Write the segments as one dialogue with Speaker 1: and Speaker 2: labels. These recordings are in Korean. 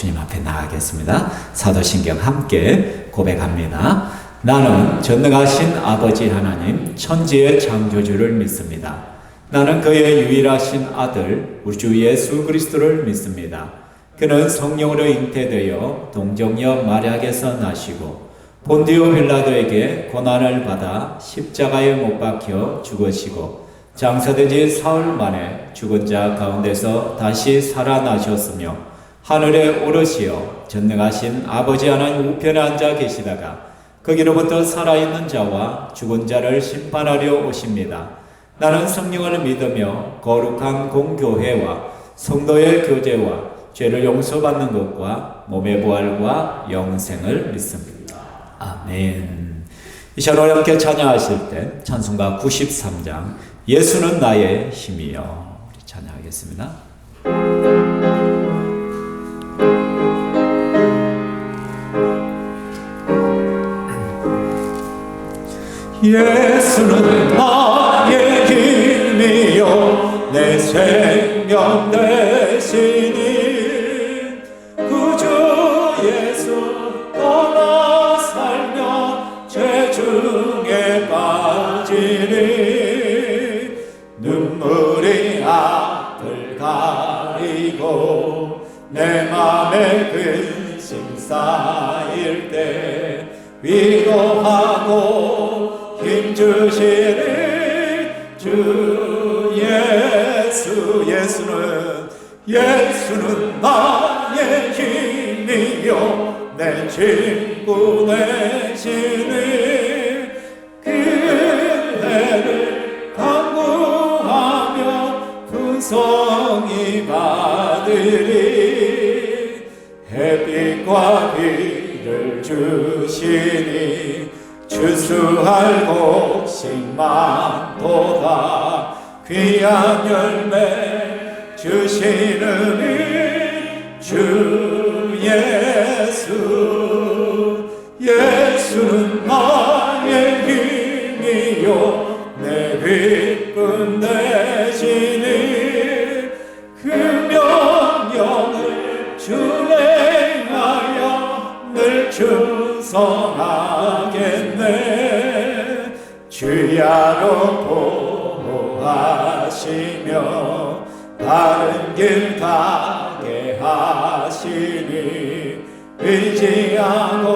Speaker 1: 주님 앞에 나가겠습니다. 사도신경 함께 고백합니다. 나는 전능하신 아버지 하나님 천지의 창조주를 믿습니다. 나는 그의 유일하신 아들 우리 주 예수 그리스도를 믿습니다. 그는 성령으로 잉태되어 동정녀 마리아에게서 나시고 본디오 빌라도에게 고난을 받아 십자가에 못 박혀 죽으시고 장사되지 사흘 만에 죽은 자 가운데서 다시 살아나셨으며 하늘에 오르시어 전능하신 아버지 하나님 우편에 앉아 계시다가 거기로부터 살아있는 자와 죽은 자를 심판하려 오십니다. 나는 성령을 믿으며 거룩한 공교회와 성도의 교제와 죄를 용서받는 것과 몸의 부활과 영생을 믿습니다. 아멘. 이 시간 우리 함께 찬양하실 때 찬송가 93장 예수는 나의 힘이여 우리 찬양하겠습니다. 예수는 나의 힘이요 내 생명 되시니 구주 예수 떠나 살면 죄 중에 빠지니 눈물이 앞을 가리고 내 맘에 근심 쌓일 때 위로하고 힘주시니 주 예수 예수는 나의 힘이요 내 친구 되시니 그대를 간구하며 군성이 받으리 햇빛과 비를 주시니 추수할 곡식 많도다 귀한 열매 주시느니 주 예수는 나의 힘이요 내 기쁨 되시니 그 명령을 준행하여 늘 충성하겠네 주야로 보호하시며 바른 길 가게 하시니 의지하고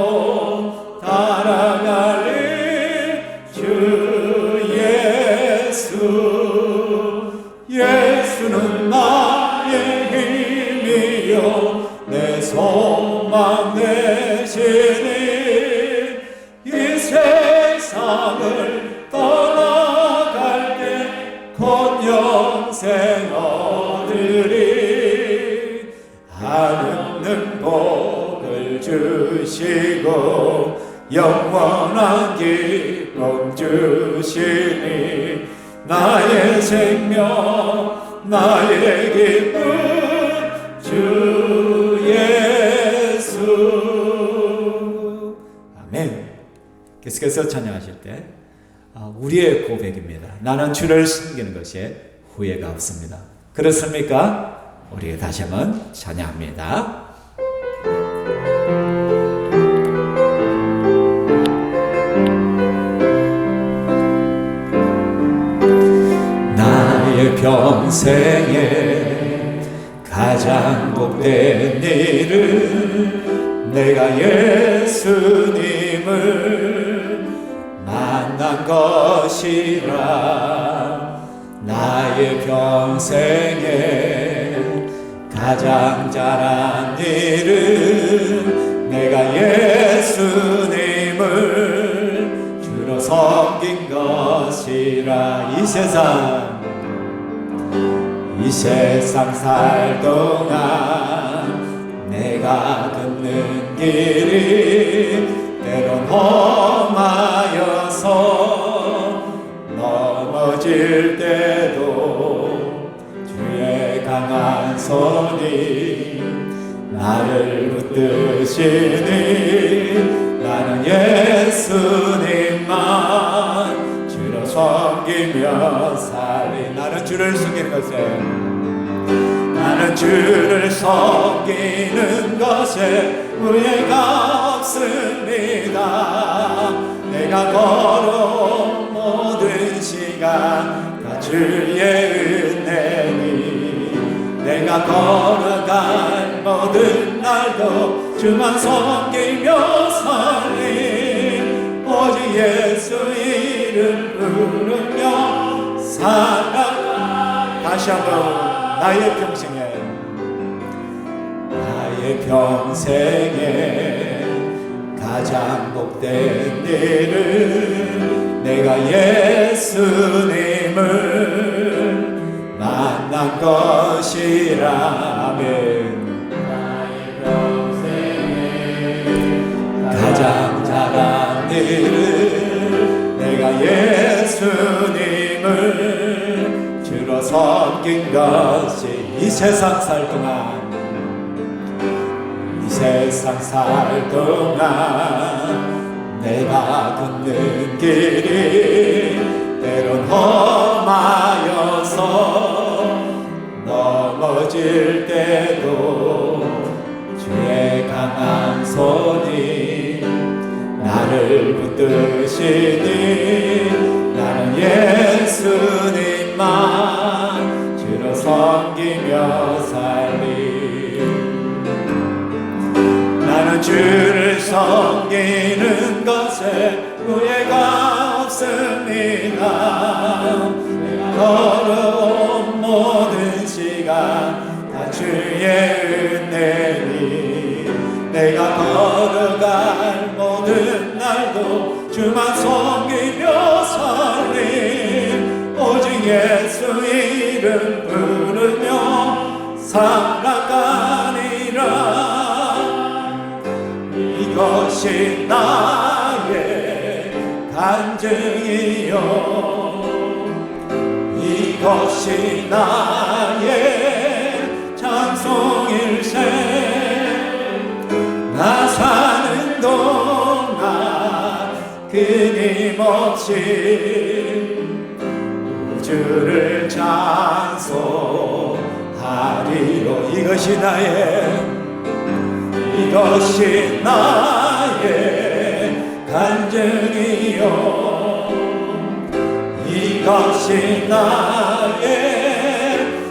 Speaker 1: 따라가리 주 예수는 나의 힘이요 내 소망 되시니 이 세상을 떠나갈 때 곧 영생 얻으리 하늘은 복을 주시고 영원한 기쁨 주시니 나의 생명 나의 기쁨 주 예수. 아멘. 계속해서 찬양하실 때 우리의 고백입니다. 나는 주를 섬기는 것에 후회가 없습니다. 그렇습니까? 우리 다시 한번 찬양합니다. 나의 평생에 가장 복된 일은 내가 예수님을 만난 것이라 나의 평생에 가장 잘한 일은 내가 예수님을 주로 섬긴 것이라 이 세상 살 동안 내가 걷는 길이 때론 험하여서 넘어질 때도 주의 강한 손이 나를 붙드시니 나는 예수님만 주로 섬기며 살리 나는 주를 섬기는 것에 나는 주를 섬기는 것 것에 후회가 없습니다. 내가 걸어온 모든 시간 다 주의 은혜니 내가 걸어갈 모든 날도 주만 섬기며 살리 오직 예수 이름 부르며 살아가. 다시 한번 나의 평생에 가장 복된 일은 내가 예수님을 만난 것이라면 나의 평생에 가장 잘한 일은 내가 예수님을 주로 섬긴 것이 이 세상 살 동안 내가 걷는 길이 때론 험하여서 넘어질 때도 주의 강한 손이 나를 붙드시니 나는 예수님만 주로 섬기며 살리. 나는 주를 섬기는 것에 후회가 없습니다. 내가 걸어온 모든 시간 다 주의 은혜니 내가 걸어갈 모든 날도 주만 섬기며 살리 오직 예수 이름 부르며 살아가니라. 이것이 나의 간증이요 이것이 나의 찬송일세. 나 사는 동안 끊임없이 우주를 찬송하리로. 이것이 나의 간증이요 이것이 나의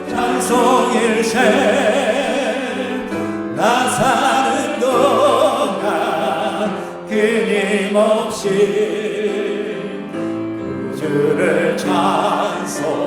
Speaker 1: 찬송일세. 나 사는 동안 끊임없이 우주를 찬송하리로다.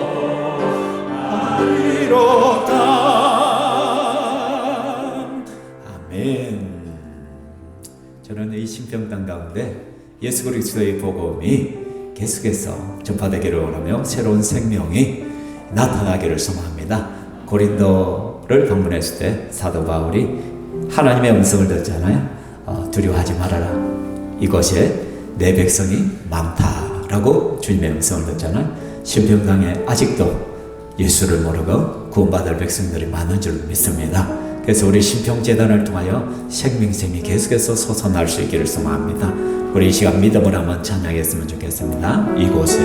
Speaker 1: 저는 이 신평당 가운데 예수 그리스도의 복음이 계속해서 전파되기를 원하며 새로운 생명이 나타나기를 소망합니다. 고린도를 방문했을 때 사도 바울이 하나님의 음성을 듣잖아요. 두려워하지 말아라. 이곳에 내 백성이 많다라고 주님의 음성을 듣잖아요. 신평당에 아직도 예수를 모르고 구원받을 백성들이 많은 줄 믿습니다. 그래서 우리 신평재단을 통하여 생명샘이 계속해서 솟아날 수 있기를 소망합니다. 우리 이 시간 믿음으로 한번 찬양했으면 좋겠습니다. 이곳에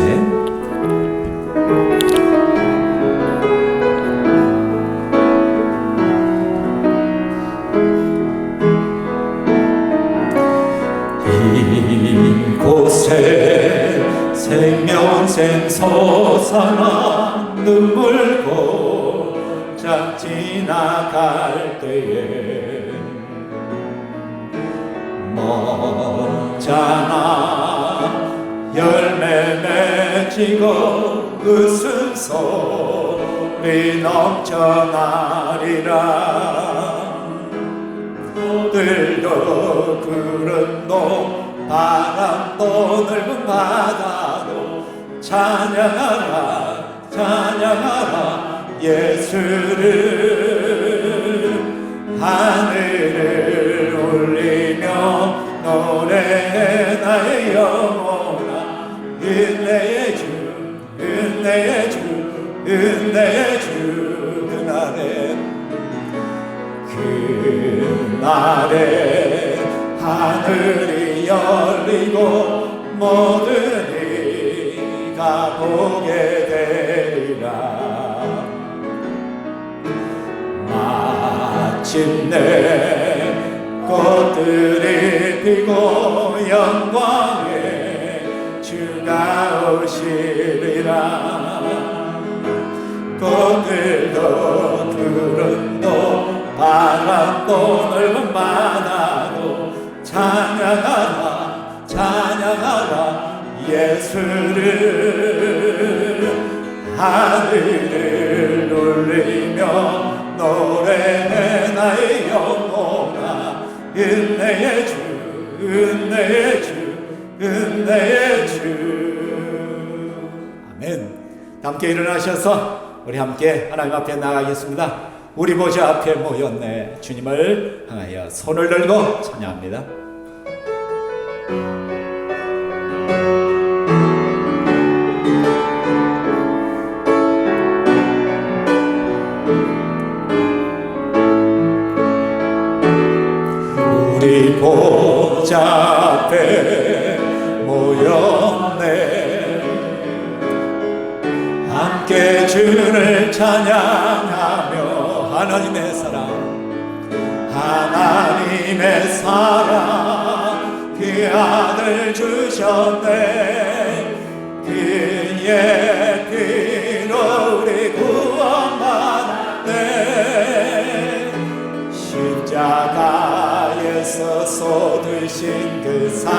Speaker 1: 이곳에 생명샘 솟아나 눈물 고작 지나갈 때에 먹잖아 열매 맺히고 웃음소리 넘쳐나리라. 들도 구름도 바람도 넓은 바다도 찬양하라 찬양하라 예수를. 하늘을 울리며 노래해 나의 영혼아 은혜의 주 은혜의 주 은혜의 주. 그날에 하늘이 열리고 모든 이가 보게 되리라. 마침내 그리고 영광에 주가 오시리라. 꽃들도 구름도 바람도 넓은 바다도 찬양하라 찬양하라 예수를. 하늘을 울리며 노래해 나의 영혼아 은혜의 주 은혜의 주 은혜의 주. 아멘. 함께 일어나셔서 우리 함께 하나님 앞에 나가겠습니다. 우리 보좌 앞에 모였네 주님을 향하여 손을 들고 찬양합니다. 우리 보좌 앞에 모였네 함께 주를 찬양하며 하나님의 사랑 하나님의 사랑 그 아들 주셨네. 그의 피로 우리 구원받았네. 십자가에서 쏟으신 그 사랑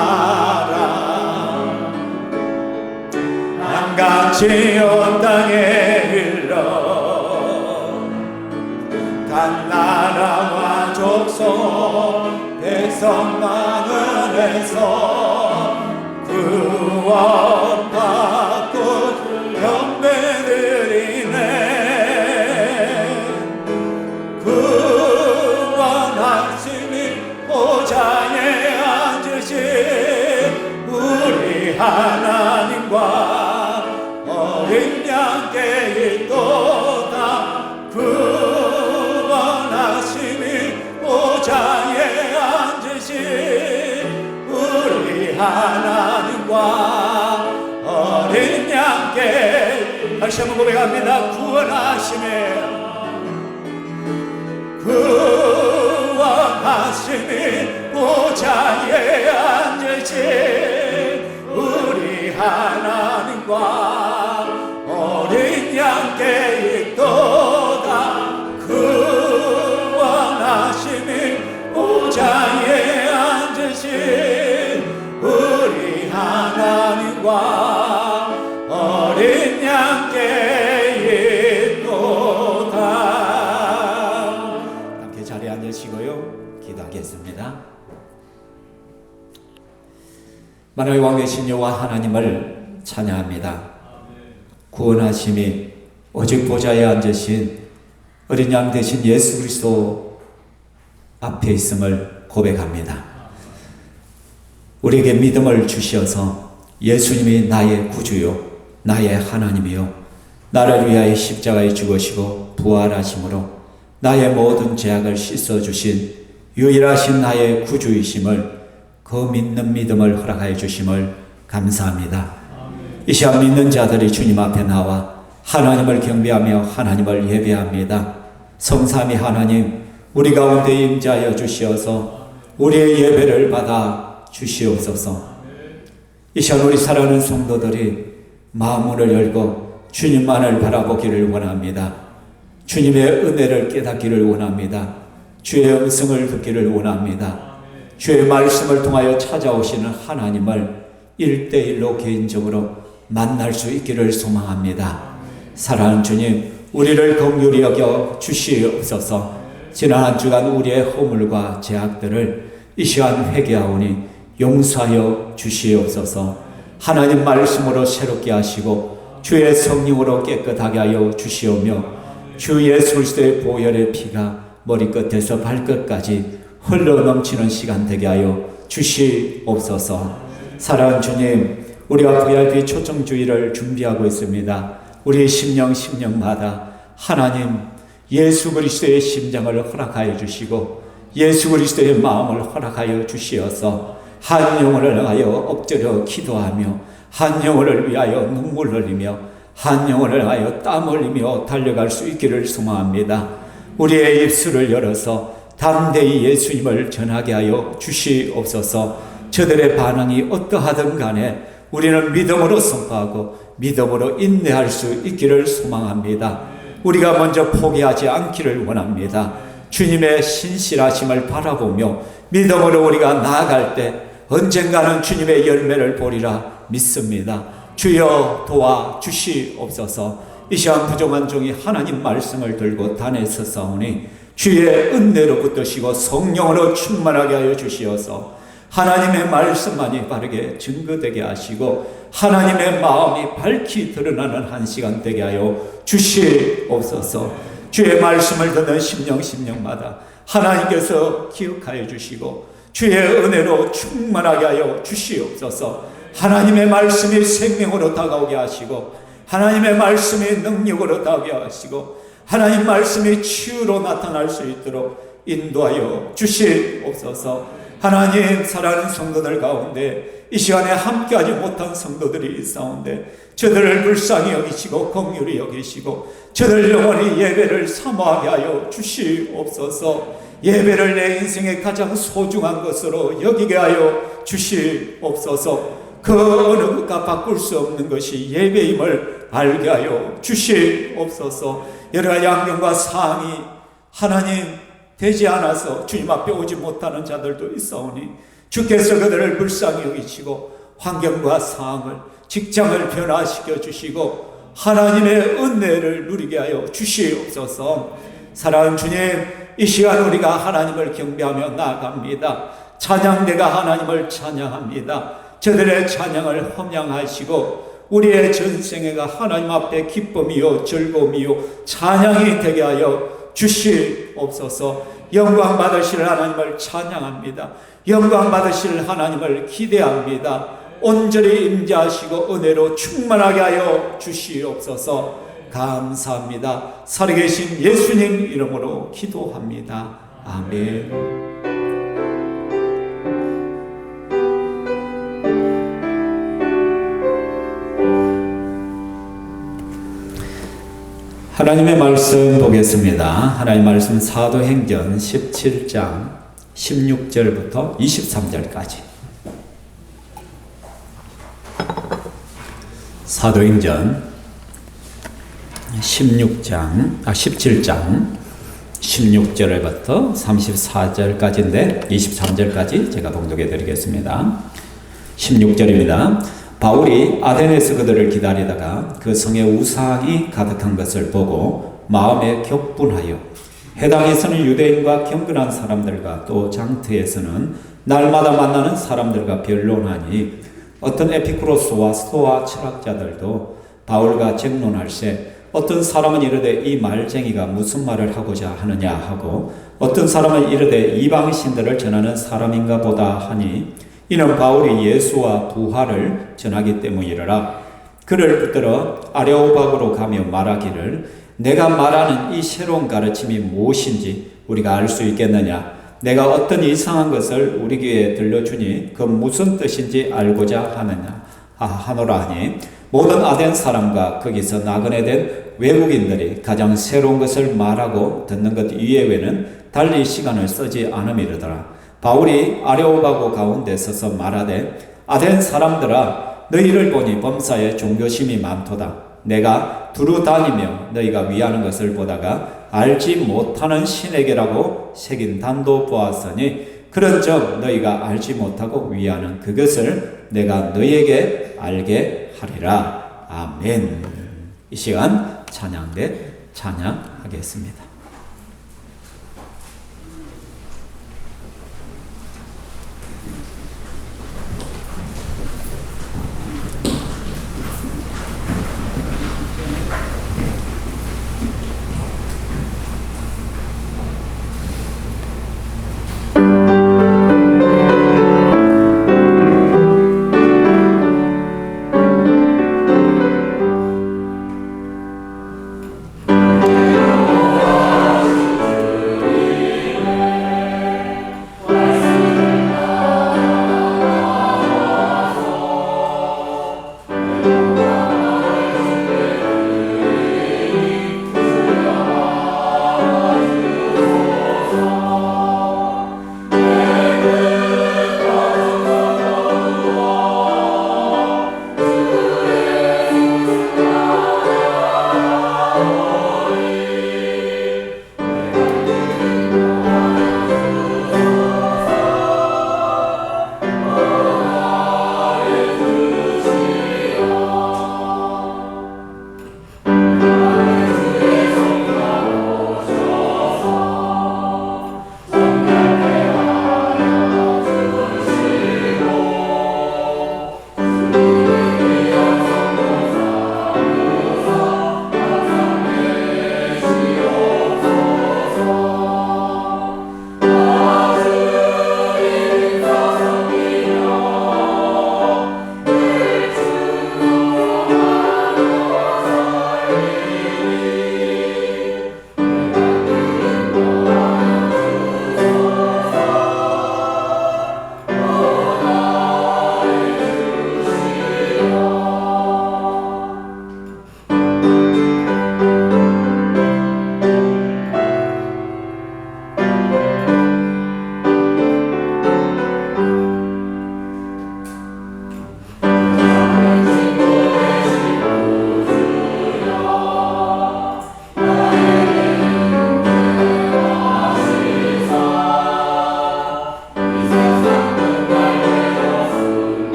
Speaker 1: 남같이 온 땅에 흘러 간 나라와 족속 백성만을 해서 구원받고 경배드리네. 구원하시니 보좌에 앉으신 우리 하나님과 어린 양께 있도다. 구원하시니 보좌에 앉으신 우리 하나님과 어린 양께 다시 한번 고백합니다. 구원하시니 구원하시니 보좌에 앉으신 우리 하나님과 어린 양께 있도다. 구원하시니 보좌에 앉으신 우리 하나님과 어린 양께 있도다. 함께 자리에 앉으시고요 기도하겠습니다. 만왕의 왕 되신 여호와 하나님을 찬양합니다. 구원하심이 오직 보좌에 앉으신 어린 양 되신 예수 그리스도 앞에 있음을 고백합니다. 우리에게 믿음을 주시어서 예수님이 나의 구주요 나의 하나님이요 나를 위하여 십자가에 죽으시고 부활하심으로 나의 모든 죄악을 씻어주신 유일하신 나의 구주이심을 그 믿는 믿음을 허락하여 주심을 감사합니다. 이 시간 믿는 자들이 주님 앞에 나와 하나님을 경배하며 하나님을 예배합니다. 성삼위 하나님, 우리 가운데 임재하여 주시어서 우리의 예배를 받아 주시옵소서. 이 시간 우리 사랑하는 성도들이 마음문을 열고 주님만을 바라보기를 원합니다. 주님의 은혜를 깨닫기를 원합니다. 주의 음성을 듣기를 원합니다. 주의 말씀을 통하여 찾아오시는 하나님을 1대1로 개인적으로 만날 수 있기를 소망합니다. 사랑하는 주님, 우리를 긍휼히 여겨 주시옵소서. 지난 한 주간 우리의 허물과 죄악들을 이 시간 회개하오니 용서하여 주시옵소서. 하나님 말씀으로 새롭게 하시고 주의 성령으로 깨끗하게 하여 주시오며 주 예수 그리스도의 보혈의 피가 머리끝에서 발끝까지 흘러 넘치는 시간 되게 하여 주시옵소서. 사랑하는 주님, 우리가 VIP 초청주의를 준비하고 있습니다. 우리 심령마다 하나님 예수 그리스도의 심장을 허락하여 주시고 예수 그리스도의 마음을 허락하여 주시어서 한 영혼을 위하여 엎드려 기도하며 한 영혼을 위하여 눈물 흘리며 한 영혼을 위하여 땀 흘리며 달려갈 수 있기를 소망합니다. 우리의 입술을 열어서 담대히 예수님을 전하게 하여 주시옵소서. 저들의 반응이 어떠하든 간에 우리는 믿음으로 선포하고 믿음으로 인내할 수 있기를 소망합니다. 우리가 먼저 포기하지 않기를 원합니다. 주님의 신실하심을 바라보며 믿음으로 우리가 나아갈 때 언젠가는 주님의 열매를 보리라 믿습니다. 주여 도와 주시옵소서. 이 시간 부족한 종이 하나님 말씀을 들고 단에 서사오니 주의 은혜로 붙드시고 성령으로 충만하게 하여 주시어서 하나님의 말씀만이 바르게 증거되게 하시고 하나님의 마음이 밝히 드러나는 한 시간 되게 하여 주시옵소서. 주의 말씀을 듣는 심령마다 하나님께서 기억하여 주시고 주의 은혜로 충만하게 하여 주시옵소서. 하나님의 말씀이 생명으로 다가오게 하시고 하나님의 말씀이 능력으로 다가오게 하시고 하나님 말씀이 치유로 나타날 수 있도록 인도하여 주시옵소서. 하나님, 사랑하는 성도들 가운데 이 시간에 함께하지 못한 성도들이 있사온데 저들을 불쌍히 여기시고 긍휼히 여기시고 저들 영원히 예배를 사모하게 하여 주시옵소서. 예배를 내 인생의 가장 소중한 것으로 여기게 하여 주시옵소서. 그 어느 것과 바꿀 수 없는 것이 예배임을 알게 하여 주시옵소서. 여러 가지 환경과 상황이 하나님 되지 않아서 주님 앞에 오지 못하는 자들도 있사오니 주께서 그들을 불쌍히 여기시고 환경과 상황을 직장을 변화시켜 주시고 하나님의 은혜를 누리게 하여 주시옵소서. 사랑하는 주님, 이 시간 우리가 하나님을 경배하며 나아갑니다. 찬양대가 하나님을 찬양합니다. 저들의 찬양을 험양하시고 우리의 전생애가 하나님 앞에 기쁨이요 즐거움이요 찬양이 되게 하여 주시옵소서. 영광 받으실 하나님을 찬양합니다. 영광 받으실 하나님을 기대합니다. 온전히 임재하시고 은혜로 충만하게 하여 주시옵소서. 감사합니다. 살아계신 예수님 이름으로 기도합니다. 아멘. 하나님의 말씀 보겠습니다. 하나님의 말씀 사도행전 17장 16절부터 23절까지. 사도행전 17장 16절부터 34절까지인데 23절까지 제가 봉독해 드리겠습니다. 16절입니다. 바울이 아데네에서 그들을 기다리다가 그 성에 우상이 가득한 것을 보고 마음에 격분하여 해당에서는 유대인과 경건한 사람들과 또 장터에서는 날마다 만나는 사람들과 변론하니 어떤 에피쿠로스와 스토아 철학자들도 바울과 쟁론할세 어떤 사람은 이르되 이 말쟁이가 무슨 말을 하고자 하느냐 하고 어떤 사람은 이르되 이방신들을 전하는 사람인가 보다 하니 이는 바울이 예수와 부활을 전하기 때문이라. 그를 붙들어 아레오박으로 가며 말하기를 내가 말하는 이 새로운 가르침이 무엇인지 우리가 알 수 있겠느냐. 내가 어떤 이상한 것을 우리 귀에 들려주니 그 무슨 뜻인지 알고자 하노라 하니 모든 아덴 사람과 거기서 나그네 된 외국인들이 가장 새로운 것을 말하고 듣는 것 이외에는 달리 시간을 쓰지 않음이르더라. 바울이 아레오바고 가운데 서서 말하되 아덴 사람들아 너희를 보니 범사에 종교심이 많도다. 내가 두루 다니며 너희가 위하는 것을 보다가 알지 못하는 신에게라고 새긴 단도 보았으니 그런즉 너희가 알지 못하고 위하는 그것을 내가 너희에게 알게 하리라. 아멘. 이 시간 찬양대 찬양하겠습니다.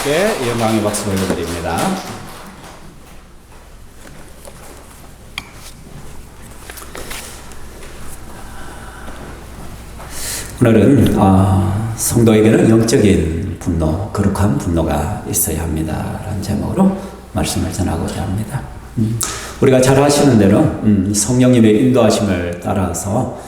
Speaker 1: 하나님께 영광의 박수 올려드립니다. 오늘은 성도에게는 영적인 분노, 거룩한 분노가 있어야 합니다 라는 제목으로 말씀을 전하고자 합니다. 우리가 잘 아시는 대로 성령님의 인도하심을 따라서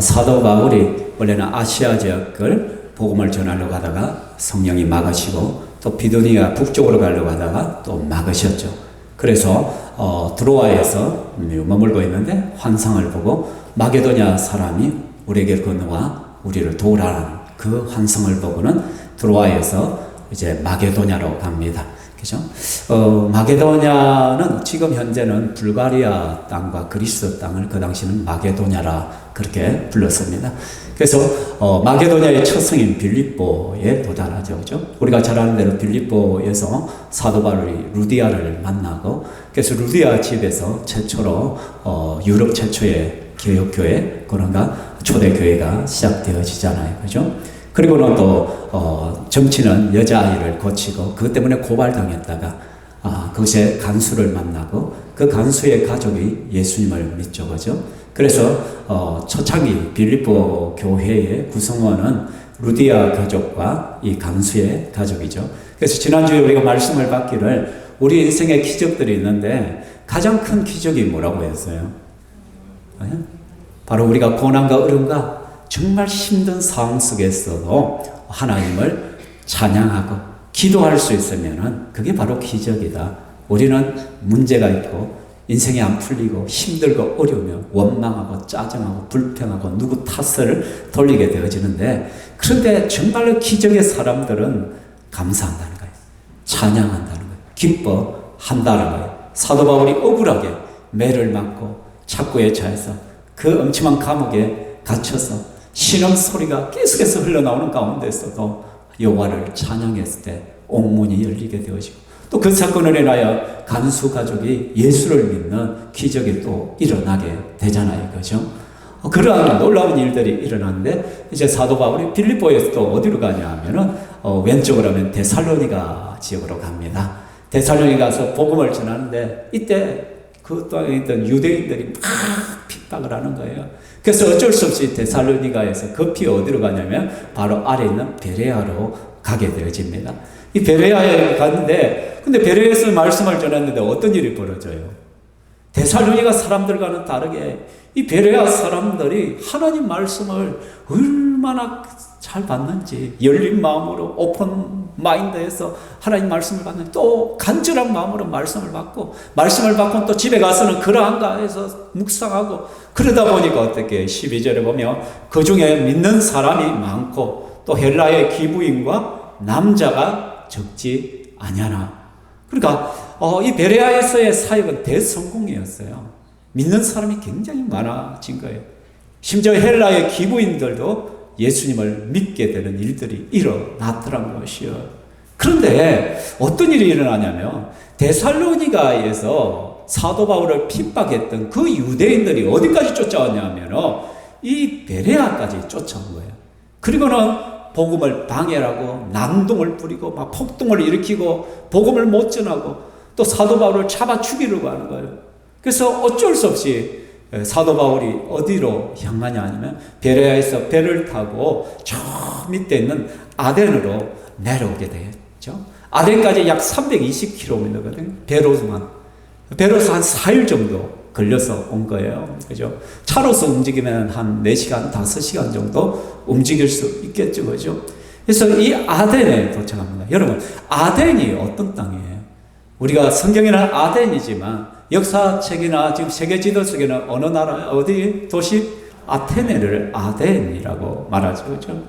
Speaker 1: 사도 바울이 원래는 아시아 지역을 복음을 전하려고 하다가 성령이 막으시고 또 비두니아 북쪽으로 가려고 하다가 또 막으셨죠. 그래서 드로아에서 머물고 있는데 환상을 보고 마게도냐 사람이 우리에게 건너와 우리를 도우라는 그 환상을 보고는 드로아에서 이제 마게도냐로 갑니다. 그죠? 마게도냐는 지금 현재는 불가리아 땅과 그리스 땅을 그 당시는 마게도냐라 그렇게 불렀습니다. 그래서 마게도냐의 첫 성인 빌립보에 도달하죠. 그죠? 우리가 잘 아는 대로 빌립보에서 사도 바울이 루디아를 만나고 그래서 루디아 집에서 최초로 유럽 최초의 개혁교회 그런가 초대교회가 시작되어지잖아요. 그죠? 그리고는 또 정치는 여자아이를 고치고 그것 때문에 고발당했다가 그것에 간수를 만나고 그 간수의 가족이 예수님을 믿죠. 그죠? 그래서 초창기 빌립보 교회의 구성원은 루디아 가족과 이 간수의 가족이죠. 그래서 지난주에 우리가 말씀을 받기를 우리 인생에 기적들이 있는데 가장 큰 기적이 뭐라고 했어요? 바로 우리가 고난과 어려움과 정말 힘든 상황 속에서도 하나님을 찬양하고 기도할 수 있으면 그게 바로 기적이다. 우리는 문제가 있고 인생이 안 풀리고 힘들고 어려우면 원망하고 짜증하고 불평하고 누구 탓을 돌리게 되어지는데 그런데 정말로 기적의 사람들은 감사한다는 거예요. 찬양한다는 거예요. 기뻐한다는 거예요. 사도 바울이 억울하게 매를 맞고 착고에 차여서 그 엄침한 감옥에 갇혀서 신음 소리가 계속해서 흘러나오는 가운데서도 여호와를 찬양했을 때 옥문이 열리게 되어지고 또 그 사건을 인하여 간수 가족이 예수를 믿는 기적이 또 일어나게 되잖아요. 그죠? 그러한 놀라운 일들이 일어났는데 이제 사도 바울이 빌립보에서 또 어디로 가냐 하면은 왼쪽으로 하면 데살로니가 지역으로 갑니다. 데살로니가 가서 복음을 전하는데 이때 그 땅에 있던 유대인들이 막 핍박을 하는 거예요. 그래서 어쩔 수 없이 데살로니가에서 급히 어디로 가냐면 바로 아래 있는 베레아로 가게 되어집니다. 이 베레아에 갔는데 근데 베레아에서 말씀을 전했는데 어떤 일이 벌어져요? 데살로니가 사람들과는 다르게 이 베레아 사람들이 하나님 말씀을 얼마나 잘 받는지 열린 마음으로 오픈 마인드에서 하나님 말씀을 받는 또 간절한 마음으로 말씀을 받고 또 집에 가서는 그러한가 해서 묵상하고 그러다 보니까 어떻게 12절에 보면 그 중에 믿는 사람이 많고 또 헬라의 기부인과 남자가 적지 아니하나. 그러니까 이 베레아에서의 사역은 대성공이었어요. 믿는 사람이 굉장히 많아진 거예요. 심지어 헬라의 기부인들도 예수님을 믿게 되는 일들이 일어났더란 것이요. 그런데 어떤 일이 일어나냐면 데살로니가에서 사도 바울을 핍박했던 그 유대인들이 어디까지 쫓아왔냐면 이 베레아까지 쫓아온 거예요. 그리고는 복음을 방해하고 난동을 부리고 막 폭동을 일으키고 복음을 못 전하고 또 사도 바울을 잡아 죽이려고 하는 거예요. 그래서 어쩔 수 없이 사도 바울이 어디로 향하냐 하면 베레아에서 배를 타고 저 밑에 있는 아덴으로 내려오게 되었죠. 아덴까지 약 320km거든요. 배로서 한 4일 정도 걸려서 온 거예요. 그죠? 차로서 움직이면 한 4시간, 5시간 정도 움직일 수 있겠죠. 그죠? 그래서 이 아덴에 도착합니다. 여러분, 아덴이 어떤 땅이에요? 우리가 성경에는 아덴이지만 역사책이나 지금 세계 지도 속에는 어느 나라, 어디 도시? 아테네를 아덴이라고 말하죠. 그죠?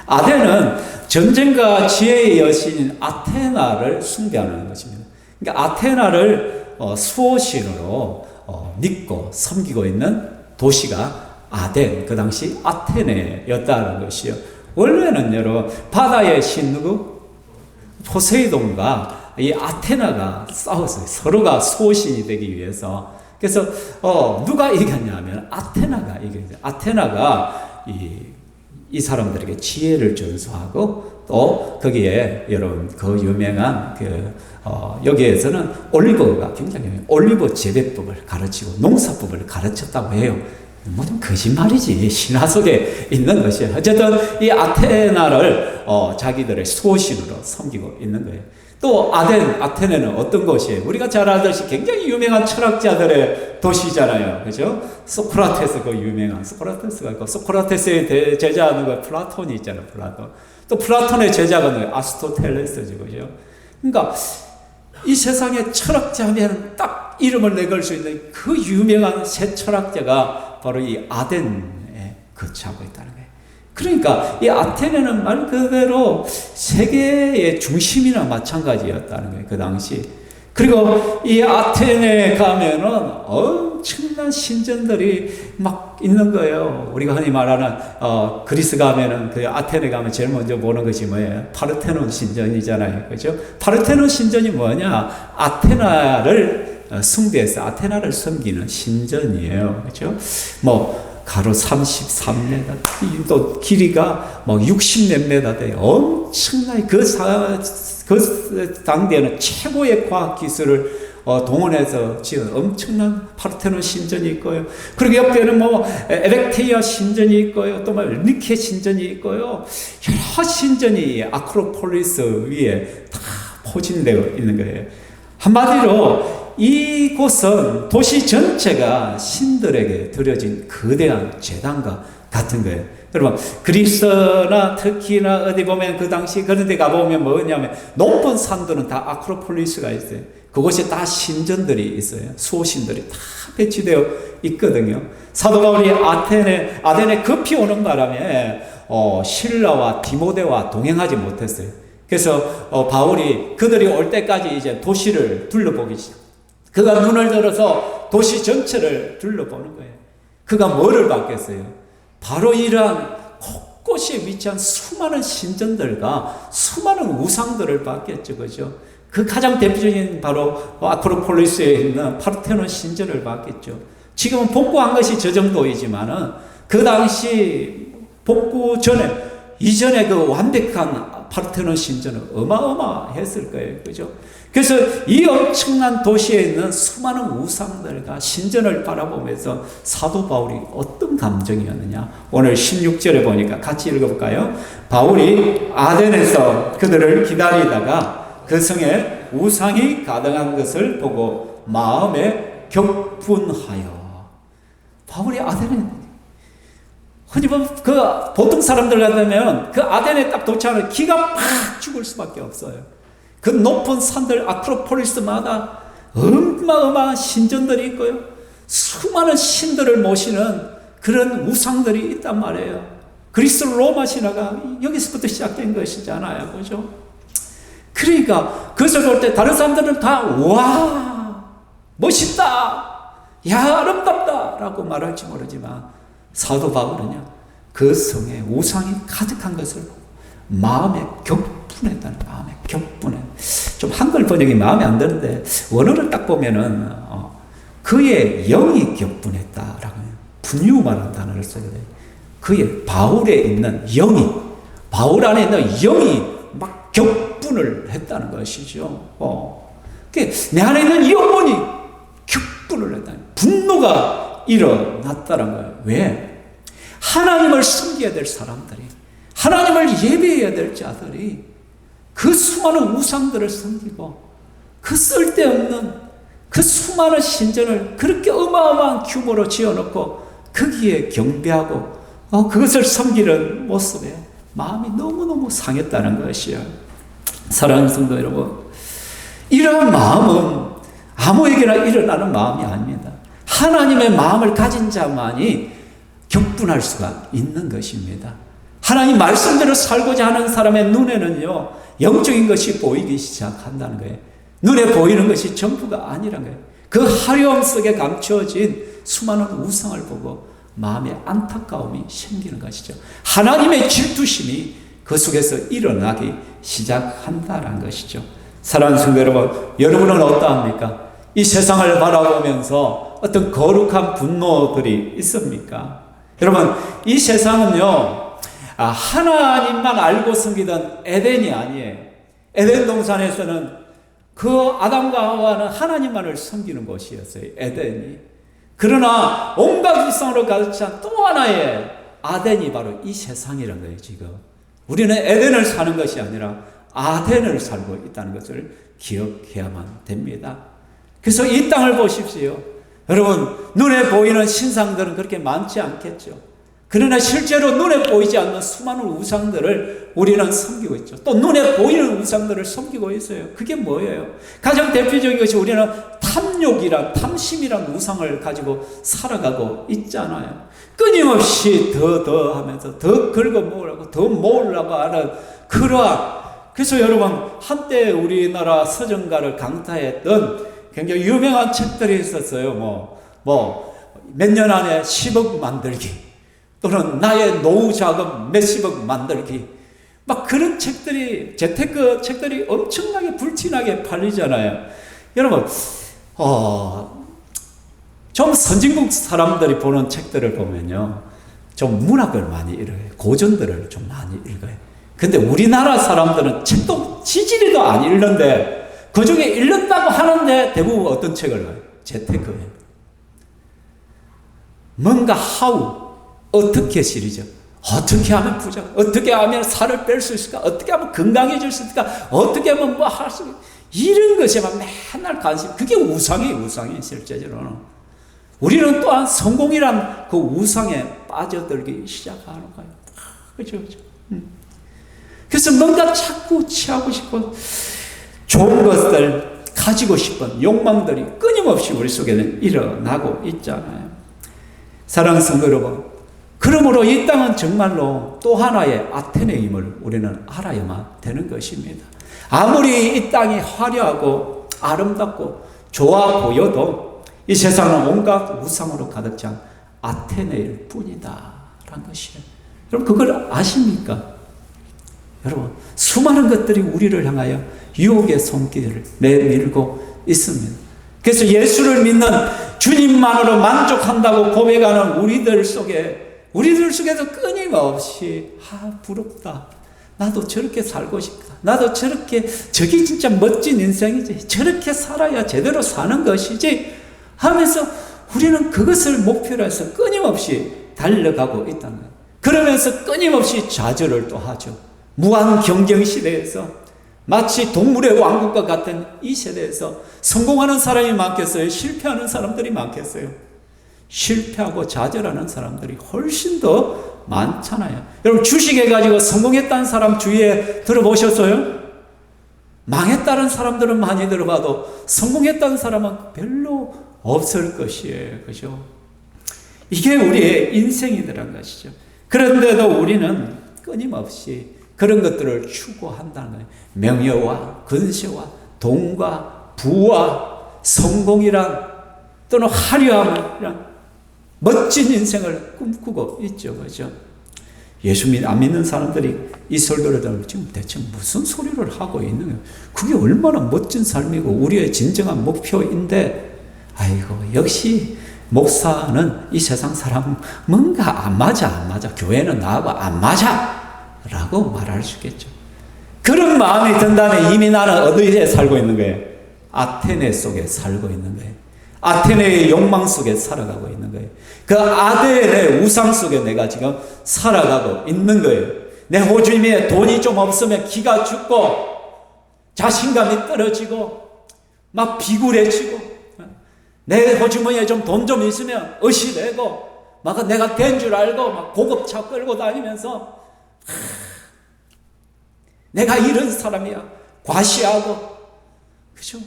Speaker 1: 아덴은 전쟁과 지혜의 여신인 아테나를 숭배하는 것입니다. 그러니까 아테나를 수호신으로 믿고 섬기고 있는 도시가 아덴, 그 당시 아테네였다는 것이요. 원래는 여러분 바다의 신 누구? 포세이돈과 이 아테나가 싸웠어요. 서로가 수호신이 되기 위해서. 그래서 누가 이겼냐면 아테나가 이겼어요. 아테나가 이 사람들에게 지혜를 전수하고 또 거기에 여러분 그 유명한 여기에서는 올리브가 굉장히 올리브 재배법을 가르치고 농사법을 가르쳤다고 해요. 모든 거짓말이지. 신화 속에 있는 것이에요. 어쨌든 이 아테나를 자기들의 수호신으로 섬기고 있는 거예요. 또 아테네는 어떤 곳이에요? 우리가 잘 알듯이 굉장히 유명한 철학자들의 도시잖아요. 그죠? 소크라테스, 그 유명한 소크라테스가 있고, 소크라테스의 제자하는 거 플라톤이 있잖아요. 플라톤. 또 플라톤의 제자가 누구예요? 아스토텔레스죠. 그죠? 그러니까 이 세상에 철학자 하면 딱 이름을 내걸 수 있는 그 유명한 세 철학자가 바로 이 아덴에 거처하고 있다는 거예요. 그러니까 이 아테네는 말 그대로 세계의 중심이나 마찬가지였다는 거예요. 그 당시. 그리고 이 아테네에 가면은 엄청난 신전들이 막 있는 거예요. 우리가 흔히 말하는 그리스 가면은 그 아테네 가면 제일 먼저 보는 것이 뭐예요? 파르테논 신전이잖아요. 그죠? 파르테논 신전이 뭐냐? 아테나를 숭배해서 아테나를 섬기는 신전이에요. 그죠? 가로 33m, 또 길이가 60몇 메다 돼요. 엄청나게 그 당대에는 최고의 과학 기술을 동원해서 지은 엄청난 파르테논 신전이 있고요. 그리고 옆에는 에렉테이아 신전이 있고요. 또 니케 신전이 있고요. 여러 신전이 아크로폴리스 위에 다 포진되어 있는 거예요. 한마디로 이곳은 도시 전체가 신들에게 드려진 거대한 제단과 같은 거예요. 여러분, 그리스나 터키나 어디 보면 그 당시 그런 데 가보면 뭐냐면 높은 산들은 다 아크로폴리스가 있어요. 그곳에 다 신전들이 있어요. 수호신들이 다 배치되어 있거든요. 사도 바울이 아덴에 급히 오는 바람에 실라와 디모데와 동행하지 못했어요. 그래서 바울이 그들이 올 때까지 이제 도시를 둘러보기 시작. 그가 눈을 들어서 도시 전체를 둘러보는 거예요. 그가 뭐를 봤겠어요? 바로 이러한 곳곳에 위치한 수많은 신전들과 수많은 우상들을 봤겠죠. 그죠? 그 가장 대표적인 바로 아크로폴리스에 있는 파르테논 신전을 봤겠죠. 지금은 복구한 것이 저 정도이지만은 그 당시 복구 이전에 그 완벽한 파르테논 신전은 어마어마했을 거예요. 그죠? 그래서 이 엄청난 도시에 있는 수많은 우상들과 신전을 바라보면서 사도 바울이 어떤 감정이었느냐? 오늘 16절에 보니까 같이 읽어볼까요? 바울이 아덴에서 그들을 기다리다가 그 성에 우상이 가득한 것을 보고 마음에 격분하여. 바울이 아덴에 흔히 보면 보통 사람들 같으면 그 아덴에 딱 도착하면 기가 팍 죽을 수밖에 없어요. 그 높은 산들 아크로폴리스마다 어마어마한 신전들이 있고요. 수많은 신들을 모시는 그런 우상들이 있단 말이에요. 그리스 로마 신화가 여기서부터 시작된 것이잖아요. 그죠? 그러니까 그것을 볼 때 다른 사람들은 다 와 멋있다, 야 아름답다 라고 말할지 모르지만 사도 바울은요 그 성에 우상이 가득한 것을 보고 마음에 격분했다는, 마음에 격분해. 좀 한글 번역이 마음에 안 드는데 원어를 딱 보면은 그의 영이 격분했다라고 분유라는 단어를 써야 돼요. 그의 바울에 있는 영이, 바울 안에 있는 영이 막 격분을 했다는 것이죠. 내 안에 있는 영혼이 격분을 했다는, 분노가 일어났다는 거예요. 왜? 하나님을 섬겨야 될 사람들이, 하나님을 예배해야 될 자들이 그 수많은 우상들을 섬기고 그 쓸데없는 그 수많은 신전을 그렇게 어마어마한 규모로 지어놓고 거기에 경배하고 그것을 섬기는 모습에 마음이 너무너무 상했다는 것이요. 사랑하는 성도 여러분, 이러한 마음은 아무에게나 일어나는 마음이 아닙니다. 하나님의 마음을 가진 자만이 격분할 수가 있는 것입니다. 하나님 말씀대로 살고자 하는 사람의 눈에는요, 영적인 것이 보이기 시작한다는 거예요. 눈에 보이는 것이 전부가 아니란 거예요. 그 화려함 속에 감추어진 수많은 우상을 보고 마음에 안타까움이 생기는 것이죠. 하나님의 질투심이 그 속에서 일어나기 시작한다는 것이죠. 사랑하는 성도 여러분, 여러분은 어떠합니까? 이 세상을 바라보면서 어떤 거룩한 분노들이 있습니까? 여러분, 이 세상은요, 하나님만 알고 섬기던 에덴이 아니에요. 에덴 동산에서는 그 아담과 하와는 하나님만을 섬기는 곳이었어요. 에덴이. 그러나 온갖 우상으로 가득 찬 또 하나의 아덴이 바로 이 세상이라는 거예요. 지금 우리는 에덴을 사는 것이 아니라 아덴을 살고 있다는 것을 기억해야만 됩니다. 그래서 이 땅을 보십시오. 여러분, 눈에 보이는 신상들은 그렇게 많지 않겠죠. 그러나 실제로 눈에 보이지 않는 수많은 우상들을 우리는 섬기고 있죠. 또 눈에 보이는 우상들을 섬기고 있어요. 그게 뭐예요? 가장 대표적인 것이 우리는 탐욕이란, 탐심이란 우상을 가지고 살아가고 있잖아요. 끊임없이 더 하면서 더 긁어 모으려고, 더 모으려고 하는 그러한. 그래서 여러분, 한때 우리나라 서정가를 강타했던 굉장히 유명한 책들이 있었어요. 몇 년 안에 10억 만들기, 또는 나의 노후 자금 몇십억 만들기, 막 그런 책들이, 재테크 책들이 엄청나게 불티나게 팔리잖아요. 여러분, 좀 선진국 사람들이 보는 책들을 보면요, 좀 문학을 많이 읽어요. 고전들을 좀 많이 읽어요. 근데 우리나라 사람들은 책도 지지리도 안 읽는데, 그 중에 읽는다고 하는데 대부분 어떤 책을 봐요? 재테크예요. 뭔가 어떻게 시리죠. 어떻게 하면 부자, 어떻게 하면 살을 뺄 수 있을까, 어떻게 하면 건강해질 수 있을까, 어떻게 하면 뭐 할 수, 이런 것에만 맨날 관심. 그게 우상이 실제로는. 우리는 또한 성공이란 그 우상에 빠져들기 시작하는 거예요. 그렇죠. 그래서 뭔가 자꾸 취하고 싶은 좋은 것들, 가지고 싶은 욕망들이 끊임없이 우리 속에는 일어나고 있잖아요. 사랑하는 성도 여러분, 그러므로 이 땅은 정말로 또 하나의 아테네임을 우리는 알아야만 되는 것입니다. 아무리 이 땅이 화려하고 아름답고 좋아 보여도 이 세상은 온갖 우상으로 가득 찬 아테네일 뿐이다 라는 것이에요. 여러분, 그걸 아십니까? 여러분, 수많은 것들이 우리를 향하여 유혹의 손길을 내밀고 있습니다. 그래서 예수를 믿는 주님만으로 만족한다고 고백하는 우리들 속에서 끊임없이 부럽다. 나도 저렇게 살고 싶다. 나도 저게 진짜 멋진 인생이지. 저렇게 살아야 제대로 사는 것이지 하면서 우리는 그것을 목표로 해서 끊임없이 달려가고 있다는 거예요. 그러면서 끊임없이 좌절을 또 하죠. 무한 경쟁 시대에서 마치 동물의 왕국과 같은 이 세대에서 성공하는 사람이 많겠어요? 실패하는 사람들이 많겠어요? 실패하고 좌절하는 사람들이 훨씬 더 많잖아요. 여러분, 주식해가지고 성공했다는 사람 주위에 들어보셨어요? 망했다는 사람들은 많이 들어봐도 성공했다는 사람은 별로 없을 것이에요. 그죠? 이게 우리의 인생이라는 것이죠. 그런데도 우리는 끊임없이 그런 것들을 추구한다는 거예요. 명예와 근세와 돈과 부와 성공이란, 또는 화려함이란 멋진 인생을 꿈꾸고 있죠. 그죠? 예수 안 믿는 사람들이 이 설교를 들으면 지금 대체 무슨 소리를 하고 있는 거예요? 그게 얼마나 멋진 삶이고 우리의 진정한 목표인데, 아이고, 역시 목사는 이 세상 사람 뭔가 안 맞아. 교회는 나하고 안 맞아. 라고 말할 수 있겠죠. 그런 마음이 든다면 이미 나는 어디에 살고 있는 거예요? 아테네 속에 살고 있는 거예요. 아테네의 욕망 속에 살아가고 있는 거예요. 그 아덴의 우상 속에 내가 지금 살아가고 있는 거예요. 내 호주머니에 돈이 좀 없으면 기가 죽고 자신감이 떨어지고 막 비굴해지고, 내 호주머니에 좀 돈 좀 있으면 의시되고 막 내가 된 줄 알고 막 고급차 끌고 다니면서 내가 이런 사람이야 과시하고, 그죠?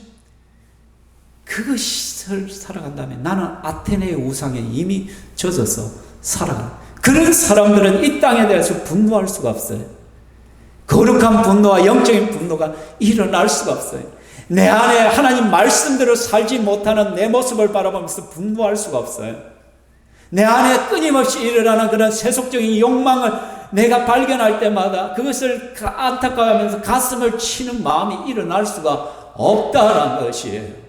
Speaker 1: 그것을 살아간다면 나는 아테네의 우상에 이미 젖어서 살아가. 그런 사람들은 이 땅에 대해서 분노할 수가 없어요. 거룩한 분노와 영적인 분노가 일어날 수가 없어요. 내 안에 하나님 말씀대로 살지 못하는 내 모습을 바라보면서 분노할 수가 없어요. 내 안에 끊임없이 일어나는 그런 세속적인 욕망을 내가 발견할 때마다 그것을 안타까워하면서 가슴을 치는 마음이 일어날 수가 없다는 것이에요.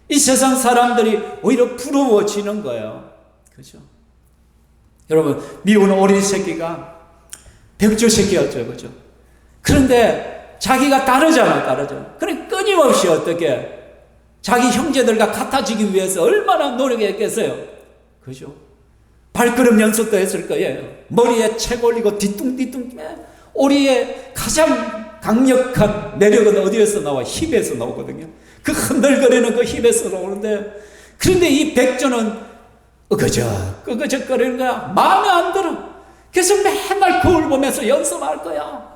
Speaker 1: 이 세상 사람들이 오히려 부러워지는 거예요. 그죠? 여러분, 미운 어린 새끼가 백조 새끼였죠. 그죠? 그런데 자기가 다르잖아. 그래 끊임없이 어떻게 자기 형제들과 같아지기 위해서 얼마나 노력했겠어요. 그죠? 발걸음 연습도 했을 거예요. 머리에 책 올리고 뒤뚱뒤뚱. 오리의 가장 강력한 매력은 어디에서 나와? 힙에서 나오거든요. 그 흔들거리는 그 힙에서 나오는데, 그런데 이 백조는 끄그적거리는 거야. 마음에 안 들어. 그래서 맨날 거울 보면서 연습할 거야.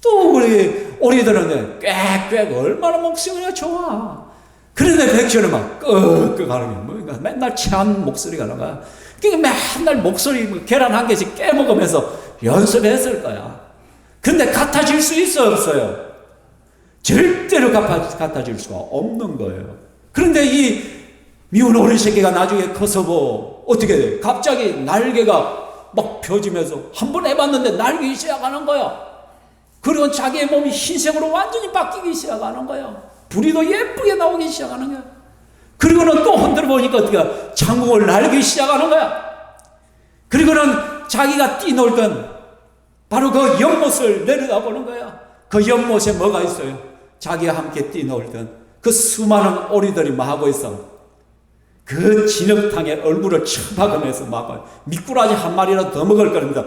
Speaker 1: 또 우리 오리들은 꽥꽥 얼마나 목소리가 좋아. 그런데 백조는 막 끄끄 하는 게 뭐인가. 맨날 취한 목소리가 나가. 그러니까 맨날 목소리 계란 한 개씩 깨먹으면서 연습했을 거야. 근데 같아질 수 있어, 없어요? 절대로 같아질 수가 없는 거예요. 그런데 이 미운 오리 새끼가 나중에 커서 어떻게 돼? 갑자기 날개가 막 펴지면서 한 번 해봤는데 날기 시작하는 거야. 그리고 자기의 몸이 흰색으로 완전히 바뀌기 시작하는 거야. 부리도 예쁘게 나오기 시작하는 거야. 그리고는 또 흔들어 보니까 어떻게 장궁을 날기 시작하는 거야. 그리고는 자기가 뛰놀던 바로 그 연못을 내려다보는 거야. 그 연못에 뭐가 있어요? 자기와 함께 뛰놀던 그 수많은 오리들이 뭐 하고 있어? 그 진흙탕에 얼굴을 쳐박으면서 막 미꾸라지 한 마리라도 더 먹을 겁니다.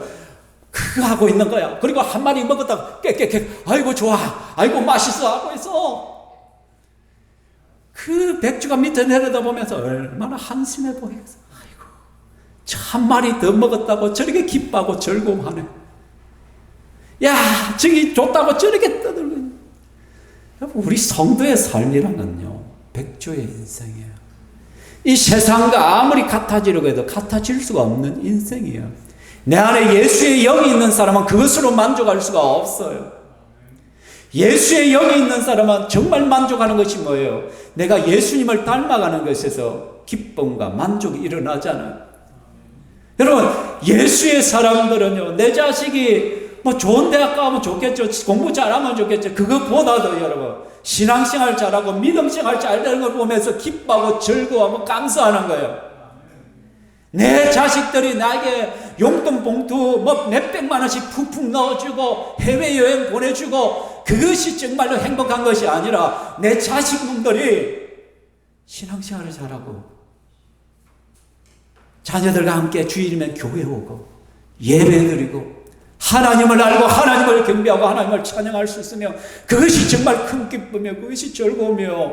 Speaker 1: 그거 하고 있는 거야. 그리고 한 마리 먹었다가 깨깨깨 아이고 좋아, 아이고 맛있어 하고 있어. 그 백조가 밑에 내려다보면서 얼마나 한심해 보이겠어. 아이고 한 마리 더 먹었다고 저렇게 기뻐하고 즐거워하네. 야 저기 좋다고 저렇게 떠들고. 우리 성도의 삶이라는요 백조의 인생이에요. 이 세상과 아무리 같아지려고 해도 같아질 수가 없는 인생이에요. 내 안에 예수의 영이 있는 사람은 그것으로 만족할 수가 없어요. 예수의 영이 있는 사람은 정말 만족하는 것이 뭐예요? 내가 예수님을 닮아가는 것에서 기쁨과 만족이 일어나잖아요. 여러분 예수의 사람들은요 내 자식이 뭐 좋은 대학 가면 좋겠죠. 공부 잘하면 좋겠죠. 그것보다도 여러분 신앙생활 잘하고 믿음생활 잘 되는 걸 보면서 기뻐하고 즐거워하고 감사하는 거예요. 내 자식들이 나에게 용돈 봉투 뭐 몇백만 원씩 푹푹 넣어주고 해외여행 보내주고 그것이 정말로 행복한 것이 아니라 내 자식분들이 신앙생활을 잘하고 자녀들과 함께 주일이면 교회 오고 예배드리고 하나님을 알고 하나님을 경배하고 하나님을 찬양할 수 있으며 그것이 정말 큰 기쁨이며 그것이 즐거우며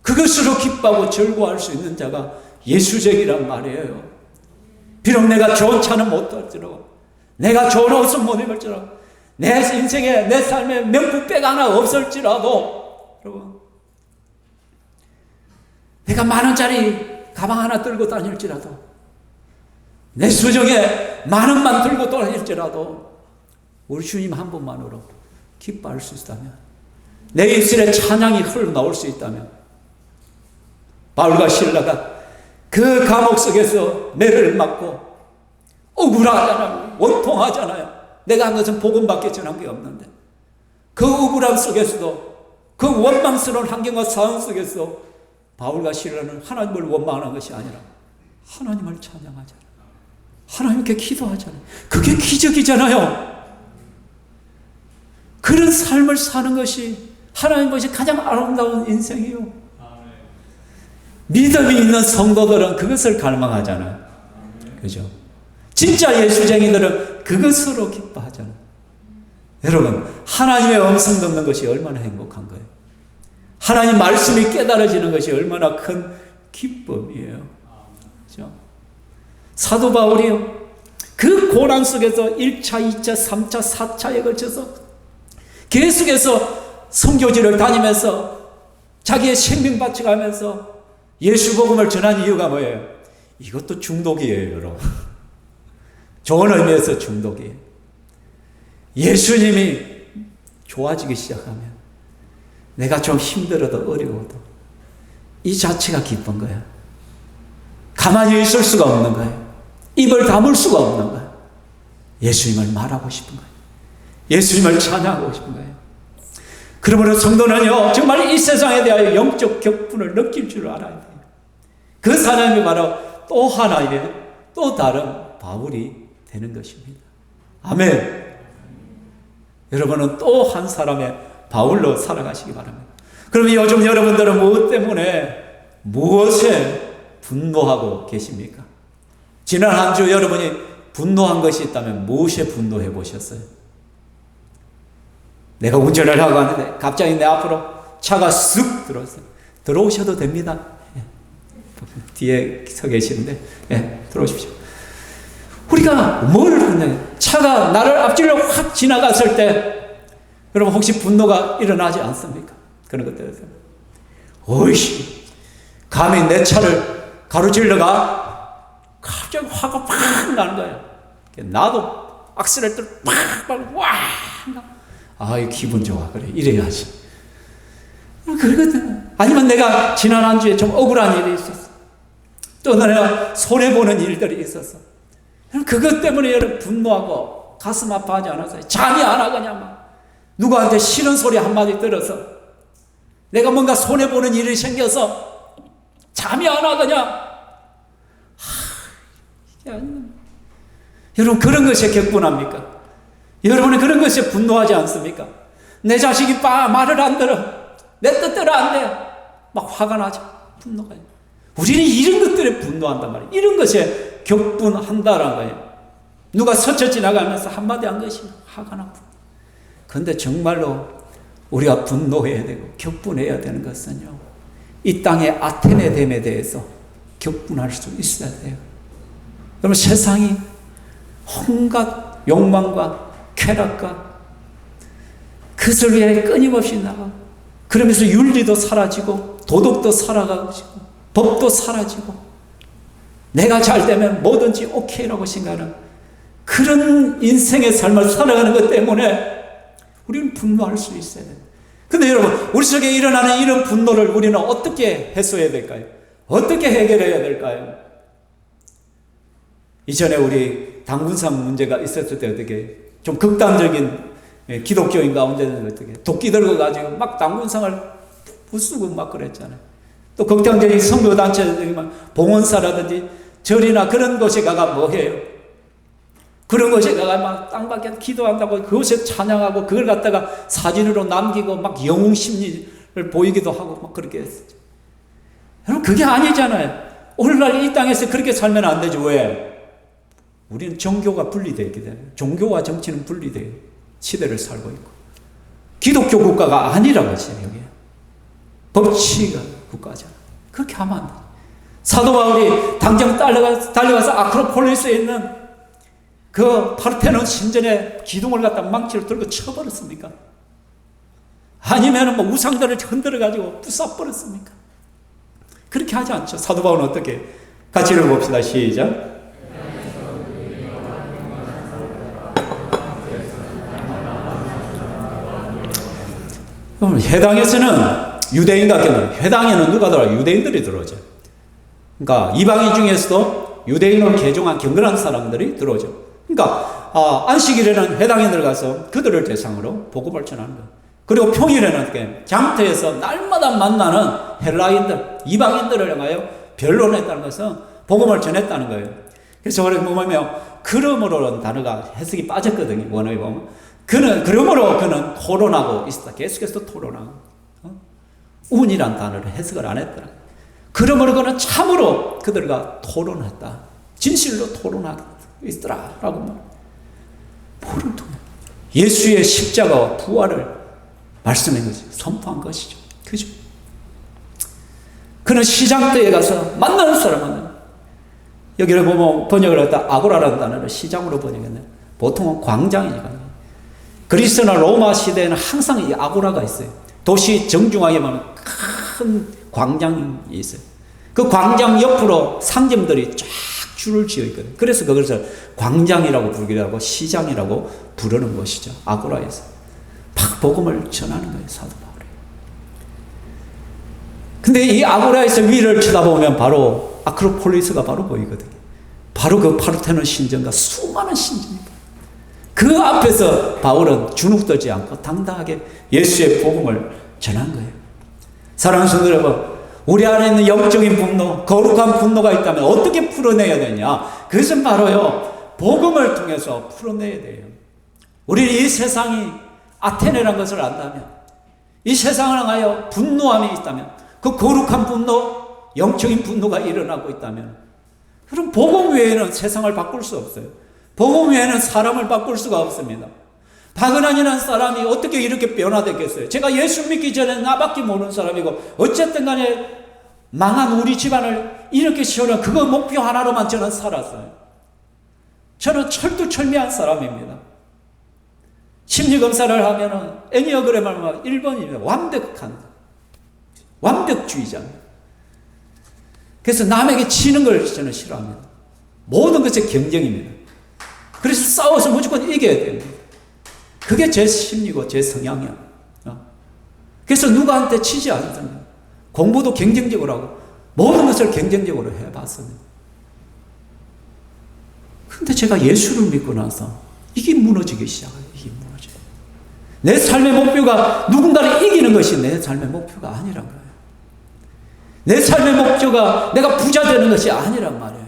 Speaker 1: 그것으로 기뻐하고 즐거워할 수 있는 자가 예수적이란 말이에요. 비록 내가 좋은 차는 못 탈지라도 내가 좋은 옷은 못 입을지라도 내 인생에 내 삶에 명품백 하나 없을지라도 여러분 내가 만 원짜리 가방 하나 들고 다닐지라도 내 수정에 만 원만 들고 다닐지라도 우리 주님 한 분만으로 기뻐할 수 있다면 내 입술에 찬양이 흘러나올 수 있다면 바울과 실라가 그 감옥 속에서 매를 맞고 억울하잖아요. 원통하잖아요. 내가 한 것은 복음밖에 전한 게 없는데 그 억울함 속에서도 그 원망스러운 환경과 상황 속에서 바울과 실라는 하나님을 원망하는 것이 아니라 하나님을 찬양하잖아요. 하나님께 기도하잖아요. 그게 기적이잖아요. 그런 삶을 사는 것이 하나님 것이 가장 아름다운 인생이에요. 믿음이 있는 성도들은 그것을 갈망하잖아요. 그죠? 진짜 예수쟁이들은 그것으로 기뻐하잖아요. 여러분, 하나님의 음성 듣는 것이 얼마나 행복한 거예요. 하나님 말씀이 깨달아지는 것이 얼마나 큰 기쁨이에요. 그죠? 사도 바울이요. 그 고난 속에서 1차, 2차, 3차, 4차에 걸쳐서 계속해서 선교지를 다니면서 자기의 생명 바쳐가면서 예수 복음을 전한 이유가 뭐예요? 이것도 중독이에요, 여러분. 좋은 의미에서 중독이에요. 예수님이 좋아지기 시작하면 내가 좀 힘들어도 어려워도 이 자체가 기쁜 거야. 가만히 있을 수가 없는 거예요. 입을 다물 수가 없는 거예요. 예수님을 말하고 싶은 거예요. 예수님을 찬양하고 싶은 거예요. 그러므로 성도는요, 정말 이 세상에 대하여 영적 격분을 느낄 줄 알아야 돼요. 그 사람이 바로 또 하나의 또 다른 바울이 되는 것입니다. 아멘. 여러분은 또 한 사람의 바울로 살아가시기 바랍니다. 그러면 요즘 여러분들은 무엇 때문에, 무엇에 분노하고 계십니까? 지난 한 주 여러분이 분노한 것이 있다면 무엇에 분노해 보셨어요? 내가 운전을 하고 왔는데 갑자기 내 앞으로 차가 쓱 들어왔어요. 들어오셔도 됩니다. 뒤에 서 계시는데, 들어오십시오. 우리가 뭘 그냥 차가 나를 앞질러 확 지나갔을 때 여러분 혹시 분노가 일어나지 않습니까? 그런 것들에서 어이씨 감히 내 차를 가로질러가 갑자기 화가 팍 나는 거예요. 나도 악셀레이터를 팍 와, 이 기분 좋아. 그래 이래야지. 그러거든. 아니면 내가 지난 한 주에 좀 억울한 일이 있었어. 또 내가 손해보는 일들이 있었어. 그것 때문에 여러분 분노하고 가슴 아파하지 않았어요? 잠이 안 와그냥 막 누구한테 싫은 소리 한마디 들어서 내가 뭔가 손해보는 일이 생겨서 잠이 안 와 그냥. 여러분 그런 것에 격분합니까? 여러분은 그런 것에 분노하지 않습니까? 내 자식이 말을 안 들어, 내 뜻대로 안 돼, 막 화가 나죠. 분노가. 우리는 이런 것들에 분노한단 말이에요. 이런 것에 격분한다라는 거예요. 누가 스쳐 지나가면서 한마디 한 것이 화가 나고. 그런데 정말로 우리가 분노해야 되고 격분해야 되는 것은요, 이 땅의 아테네 댐에 대해서 격분할 수 있어야 돼요. 여러분 세상이 온갖 욕망과 쾌락과 그것을 위해 끊임없이 나가. 그러면서 윤리도 사라지고 도덕도 사라지고 법도 사라지고 내가 잘 되면 뭐든지 오케이라고 생각하는 그런 인생의 삶을 살아가는 것 때문에 우리는 분노할 수 있어야 돼요. 근데 여러분 우리 속에 일어나는 이런 분노를 우리는 어떻게 해소해야 될까요? 어떻게 해결해야 될까요? 이전에 우리 당군상 문제가 있었을 때 어떻게 좀 극단적인 기독교인 가운데는 어떻게 도끼 들고 가지고 막 당군상을 부수고 막 그랬잖아요. 또 극단적인 선교단체들이 막 봉헌사라든지 절이나 그런 곳에 가가 뭐 해요? 그런 곳에 가가 막 땅밖에 기도한다고 그곳에 찬양하고 그걸 갖다가 사진으로 남기고 막 영웅 심리를 보이기도 하고 막 그렇게 했었죠. 여러분 그게 아니잖아요. 오늘날 이 땅에서 그렇게 살면 안 되죠. 왜? 우리는 종교가 분리되어 있기 때문에. 종교와 정치는 분리되어 시대를 살고 있고 기독교 국가가 아니라고 하죠. 여기 법치가 국가잖아. 그렇게 하면 안 돼. 사도 바울이 당장 달려가서 아크로폴리스에 있는 그 파르테논 신전의 기둥을 갖다 망치를 들고 쳐버렸습니까? 아니면 뭐 우상들을 흔들어가지고 부숴버렸습니까? 그렇게 하지 않죠. 사도 바울은 어떻게? 같이 읽어봅시다. 시작. 그럼 해당에서는 유대인 같겠네. 해당에는 누가 들어와요? 유대인들이 들어오죠. 그러니까 이방인 중에서도 유대인을 개종한 경건한 사람들이 들어오죠. 그러니까 안식일에는 해당인들 가서 그들을 대상으로 복음을 전하는 거예요. 그리고 평일에는 어떻게 장터에서 날마다 만나는 헬라인들, 이방인들을 향하여 변론했다는 것은 복음을 전했다는 거예요. 그래서 우리가 보면 그러므로는 단어가 해석이 빠졌거든요. 원어에 보면 그러므로 그는 토론하고 있었다. 계속해서 토론하고 운이란 단어를 해석을 안 했더라. 그러므로 그는 참으로 그들과 토론했다. 진실로 토론하고 있더라 라고 뭐를 통해 예수의 십자가와 부활을 말씀한 거죠. 선포한 것이죠. 그죠? 그는 시장터에 가서 만나는 사람은 여기를 보면 번역을 했다. 아고라라는 단어를 시장으로 번역했는데 보통은 광장이니까. 그리스나 로마 시대에는 항상 이 아고라가 있어요. 도시 정중앙에 보면 큰 광장이 있어요. 그 광장 옆으로 상점들이 쫙 줄을 지어 있거든요. 그래서 그것을 광장이라고 부르기도 하고 시장이라고 부르는 것이죠. 아고라에서. 막 복음을 전하는 거예요. 사도 바울이. 근데 이 아고라에서 위를 쳐다보면 바로 아크로폴리스가 바로 보이거든요. 바로 그 파르테논 신전과 수많은 신전입니다. 그 앞에서 바울은 주눅들지 않고 당당하게 예수의 복음을 전한 거예요. 사랑하는 성도 여러분, 우리 안에 있는 영적인 분노, 거룩한 분노가 있다면 어떻게 풀어내야 되냐? 그것은 바로요, 복음을 통해서 풀어내야 돼요. 우리는 이 세상이 아테네라는 것을 안다면, 이 세상을 향하여 분노함이 있다면, 그 거룩한 분노, 영적인 분노가 일어나고 있다면, 그럼 복음 외에는 세상을 바꿀 수 없어요. 복음 외에는 사람을 바꿀 수가 없습니다. 박은환이라는 사람이 어떻게 이렇게 변화됐겠어요? 제가 예수 믿기 전에 나밖에 모르는 사람이고, 어쨌든 간에 망한 우리 집안을 이렇게 세우는 그거 목표 하나로만 저는 살았어요. 저는 철두철미한 사람입니다. 심리검사를 하면은 애니어그램을 막 1번이면 완벽주의자입니다. 그래서 남에게 지는 걸 저는 싫어합니다. 모든 것이 경쟁입니다. 그래서 싸워서 무조건 이겨야 됩니다. 그게 제 심리고 제 성향이야. 그래서 누구한테 치지 않습니다. 공부도 경쟁적으로 하고 모든 것을 경쟁적으로 해봤습니다. 근데 제가 예수를 믿고 나서 이게 무너지기 시작해요. 이게 무너져요. 내 삶의 목표가 누군가를 이기는 것이 내 삶의 목표가 아니란 거예요. 내 삶의 목표가 내가 부자 되는 것이 아니란 말이에요.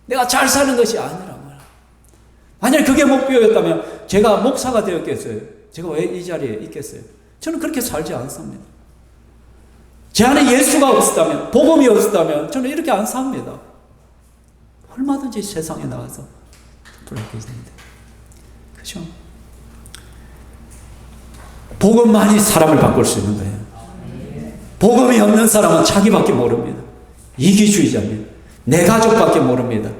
Speaker 1: 내가 잘 사는 것이 아니란 말이에요. 만약에 그게 목표였다면 제가 목사가 되었겠어요? 제가 왜 이 자리에 있겠어요? 저는 그렇게 살지 않습니다. 제 안에 예수가 없었다면, 복음이 없었다면 저는 이렇게 안 삽니다. 얼마든지 세상에 나가서 불러겠는데, 그죠? 복음만이 사람을 바꿀 수 있는 거예요. 복음이 없는 사람은 자기밖에 모릅니다. 이기주의자입니다. 내 가족밖에 모릅니다.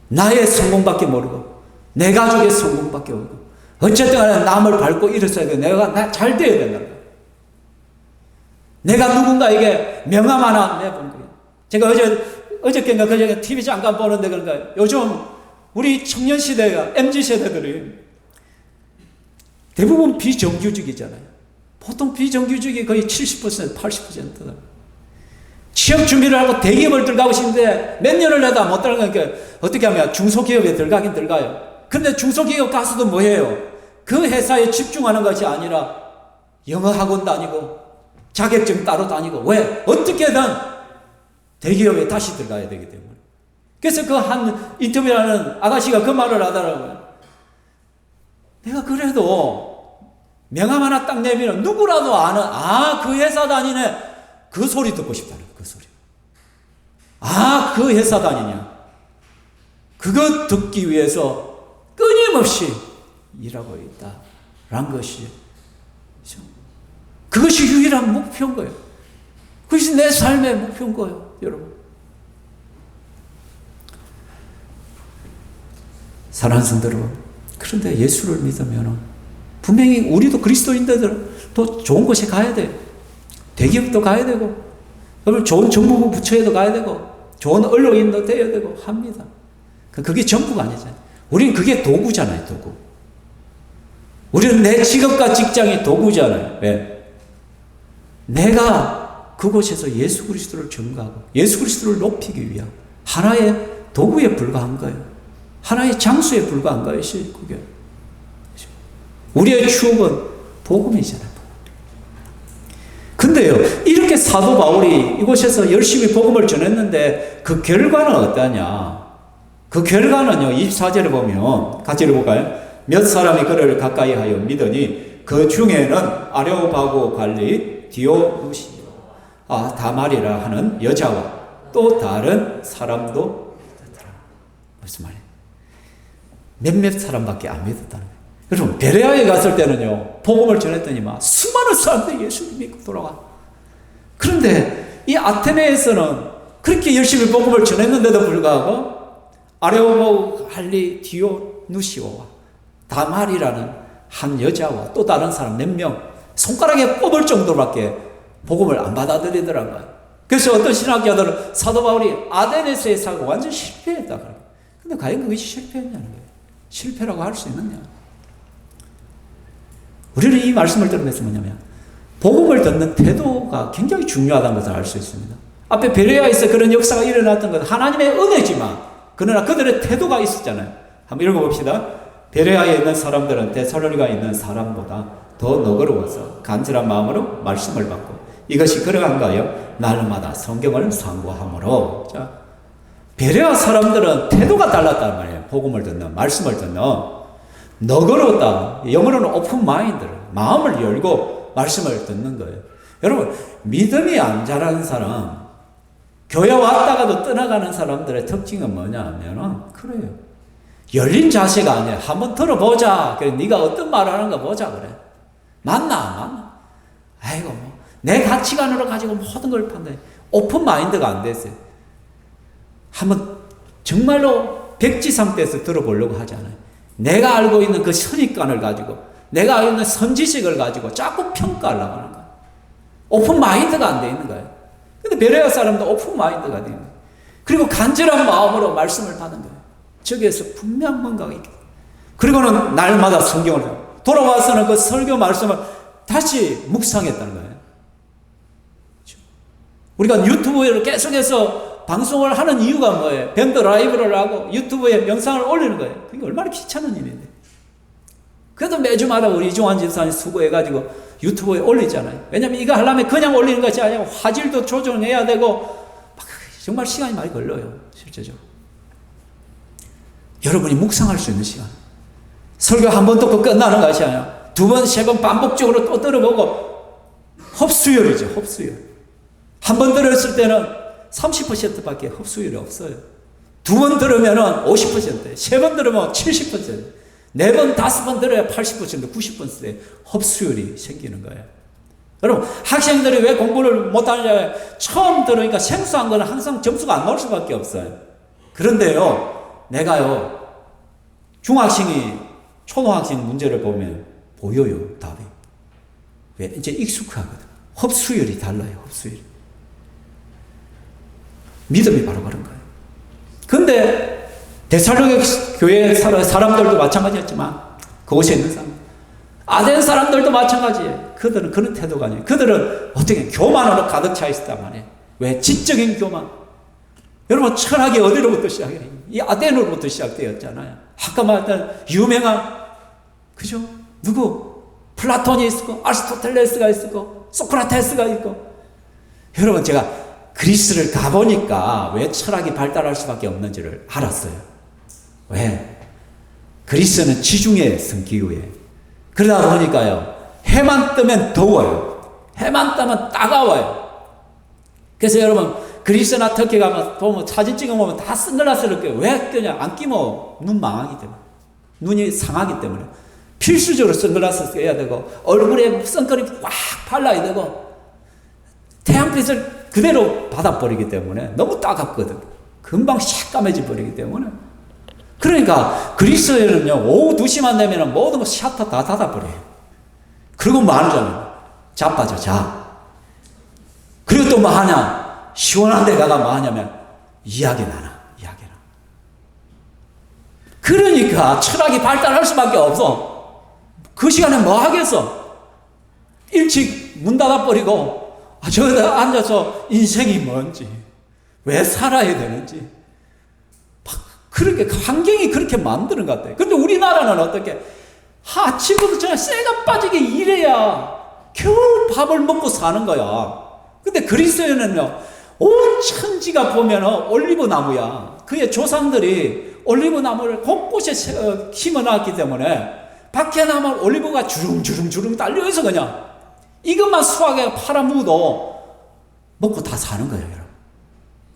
Speaker 1: 나의 성공밖에 모르고 내 가족의 성공밖에 모르고 어쨌든 간에 남을 밟고 일어서야 돼. 내가 잘 돼야 된다. 내가 누군가에게 명함 하나 내본 거예요. 제가 어저께인가 그저께 TV 잠깐 보는데 그런가 요즘 우리 청년 시대가 MZ 세대들이 대부분 비정규직이잖아요. 보통 비정규직이 거의 70%, 80%다. 취업 준비를 하고 대기업을 들어가고 싶은데 몇 년을 해도 못 들어가니까 어떻게 하면 중소기업에 들어가긴 들어가요. 근데 중소기업 가서도 뭐해요? 그 회사에 집중하는 것이 아니라 영어 학원 다니고 자격증 따로 다니고, 왜? 어떻게든 대기업에 다시 들어가야 되기 때문에. 그래서 그 한 인터뷰하는 아가씨가 그 말을 하더라고요. 내가 그래도 명함 하나 딱 내면 누구라도 아는, 그 회사 다니네. 그 소리 듣고 싶다는 그 소리. 그 회사 다니냐. 그거 듣기 위해서 끊임없이 일하고 있다라는 것이, 그것이 유일한 목표인 거예요. 그것이 내 삶의 목표인 거예요, 여러분. 사랑하는 성도 여러분, 그런데 예수를 믿으면 분명히 우리도 그리스도인들도 좋은 곳에 가야 돼요. 대기업도 가야 되고, 여러분 좋은 정부부 부처에도 가야 되고, 좋은 언론인도 돼야 되고 합니다. 그게 전부가 아니잖아요. 우리는 그게 도구잖아요, 도구. 우리는 내 직업과 직장이 도구잖아요. 왜? 내가 그곳에서 예수 그리스도를 전가하고 예수 그리스도를 높이기 위한 하나의 도구에 불과한 거예요. 하나의 장소에 불과한 것이 그게. 우리의 추억은 복음이잖아요. 근데요, 이렇게 사도 바울이 이곳에서 열심히 복음을 전했는데 그 결과는 어떠냐? 그 결과는요, 24절에 보면 같이 읽어볼까요? 몇 사람이 그를 가까이 하여 믿으니 그 중에는 아레오바고 관리 디오누시오 다말이라 하는 여자와 또 다른 사람도 믿었더라. 무슨 말이에요? 몇몇 사람밖에 안 믿었다는 거예요. 여러분, 베레아에 갔을 때는요, 복음을 전했더니만 수많은 사람들이 예수를 믿고 돌아가. 그런데 이 아테네에서는 그렇게 열심히 복음을 전했는데도 불구하고 아레오바고 관리 디오누시오와 다말이라는 한 여자와 또 다른 사람 몇 명, 손가락에 꼽을 정도밖에 복음을 안 받아들이더라고요. 그래서 어떤 신학자들은 사도 바울이 아데네스의 사가 완전 실패했다. 근데 과연 그것이 실패했냐는 거예요. 실패라고 할 수 있느냐. 우리는 이 말씀을 들으면서 뭐냐면 복음을 듣는 태도가 굉장히 중요하다는 것을 알 수 있습니다. 앞에 베레아에서 그런 역사가 일어났던 것 하나님의 은혜지만 그러나 그들의 태도가 있었잖아요. 한번 읽어봅시다. 베레아에 있는 사람들은 데살로니가에 있는 사람보다 더 너그러워서 간절한 마음으로 말씀을 받고 이것이 그러한가요? 날마다 성경을 상고함으로. 자, 베레아 사람들은 태도가 달랐단 말이에요. 복음을 듣는, 말씀을 듣는. 너그러웠다. 영어로는 오픈 마인드, 마음을 열고 말씀을 듣는 거예요. 여러분, 믿음이 안 자라는 사람, 교회 왔다가도 떠나가는 사람들의 특징은 뭐냐 하면은 그래요. 열린 자세가 아니야. 한번 들어보자. 그래, 네가 어떤 말을 하는가 보자 그래. 맞나? 아이고 뭐 내 가치관으로 가지고 모든 걸 판단해. 오픈 마인드가 안 됐어요. 한번 정말로 백지상태에서 들어보려고 하잖아요. 내가 알고 있는 그 선입관을 가지고, 내가 알고 있는 선지식을 가지고 자꾸 평가하려고 하는 거예요. 오픈 마인드가 안 돼 있는 거예요. 근데 베레아 사람도 오픈 마인드가 돼 있는 거예요. 그리고 간절한 마음으로 말씀을 받는 거예요. 저기에서 분명 뭔가가 있게. 그리고는 날마다 성경을 돌아와서는 그 설교 말씀을 다시 묵상했다는 거예요. 우리가 유튜브에 계속해서 방송을 하는 이유가 뭐예요? 밴드 라이브를 하고 유튜브에 영상을 올리는 거예요. 그게 얼마나 귀찮은 일인데. 그래도 매주마다 우리 이종환 집사님 수고해가지고 유튜브에 올리잖아요. 왜냐면 이거 하려면 그냥 올리는 것이 아니라 화질도 조정해야 되고 막 정말 시간이 많이 걸려요. 실제적으로. 여러분이 묵상할 수 있는 시간. 설교 한 번 듣고 끝나는 것이 아니라 두 번, 세 번 반복적으로 또 들어보고 흡수율이죠. 흡수율. 한 번 들었을 때는 30%밖에 흡수율이 없어요. 두 번 들으면 50%, 세 번 들으면 70%, 네 번, 다섯 번 들어야 80%, 90%의 흡수율이 생기는 거예요. 여러분, 학생들이 왜 공부를 못하느냐? 처음 들으니까 생소한 거는 항상 점수가 안 나올 수밖에 없어요. 그런데요, 내가요, 중학생이 초등학생 문제를 보면 보여요, 답이. 왜? 이제 익숙하거든. 흡수율이 달라요, 흡수율이. 믿음이 바로 그런 거예요. 근데 데살로니가 교회 사람들도 마찬가지였지만 그곳에 있는 사람, 아덴 사람들도 마찬가지예요. 그들은 그런 태도가 아니에요. 그들은 어떻게 교만으로 가득 차 있었단 말이에요. 왜? 지적인 교만. 여러분, 철학이 어디로부터 시작해요? 이 아덴으로부터 시작되었잖아요. 아까 말했던 유명한, 그죠? 누구? 플라톤이 있었고, 아리스토텔레스가 있었고, 소크라테스가 있고. 여러분, 제가 그리스를 가보니까 왜 철학이 발달할 수밖에 없는지를 알았어요. 왜? 그리스는 지중해 성기후에. 그러다 보니까요, 해만 뜨면 더워요. 해만 뜨면 따가워요. 그래서 여러분, 그리스나 터키 가면 보면 사진 찍어보면 다 선글라스를 껴요. 왜 껴냐? 안 끼면 눈 망하기 때문에. 눈이 상하기 때문에. 필수적으로 선글라스 써야 되고, 얼굴에 선크림 꽉 발라야 되고, 태양빛을 그대로 받아버리기 때문에 너무 따갑거든. 금방 새까매져 버리기 때문에. 그러니까 그리스에는요, 오후 2시만 되면 모든 거 샤터 다 닫아버려요. 그리고 뭐 하잖아요. 자빠져, 자. 그리고 또 뭐 하냐? 시원한 데 가가 뭐 하냐면 이야기나. 그러니까 철학이 발달할 수밖에 없어. 그 시간에 뭐 하겠어? 일찍 문 닫아버리고 저기다 앉아서 인생이 뭔지, 왜 살아야 되는지. 그렇게, 환경이 그렇게 만드는 것 같아요. 근데 우리나라는 어떻게, 아침부터 저녁 쇠가 빠지게 일해야 겨우 밥을 먹고 사는 거야. 근데 그리스에는요, 온 천지가 보면 올리브 나무야. 그의 조상들이 올리브 나무를 곳곳에 심어놨기 때문에 밖에 나면 올리브가 주릉주릉 달려있어 그냥. 이것만 수확해 팔아먹어도 먹고 다 사는 거예요, 여러분.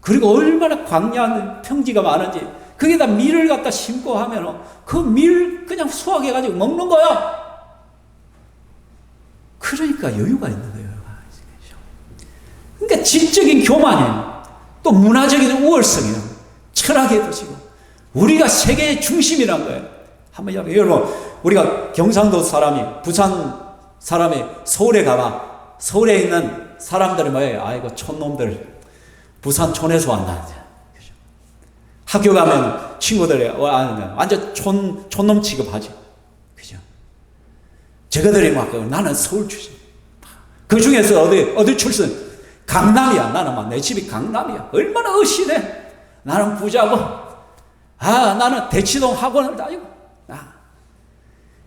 Speaker 1: 그리고 얼마나 광야한 평지가 많은지, 거기다 밀을 갖다 심고 하면 그 밀 그냥 수확해가지고 먹는 거야. 그러니까 여유가 있는 거예요. 그러니까 지적인 교만이에요. 또 문화적인 우월성이에요. 철학의 도시고. 우리가 세계의 중심이란 거예요. 한번 여러분, 우리가 경상도 사람이, 부산 사람이 서울에 가봐. 서울에 있는 사람들이 뭐예요? 아이고, 촌놈들. 부산 촌에서 왔나. 학교 가면 친구들이 완전 촌놈 취급하지. 그죠? 저거들이 막, 나는 서울 출신. 그 중에서 어디 출신? 강남이야. 나는 막 내 집이 강남이야. 얼마나 의시네. 나는 부자고. 나는 대치동 학원을 다니고.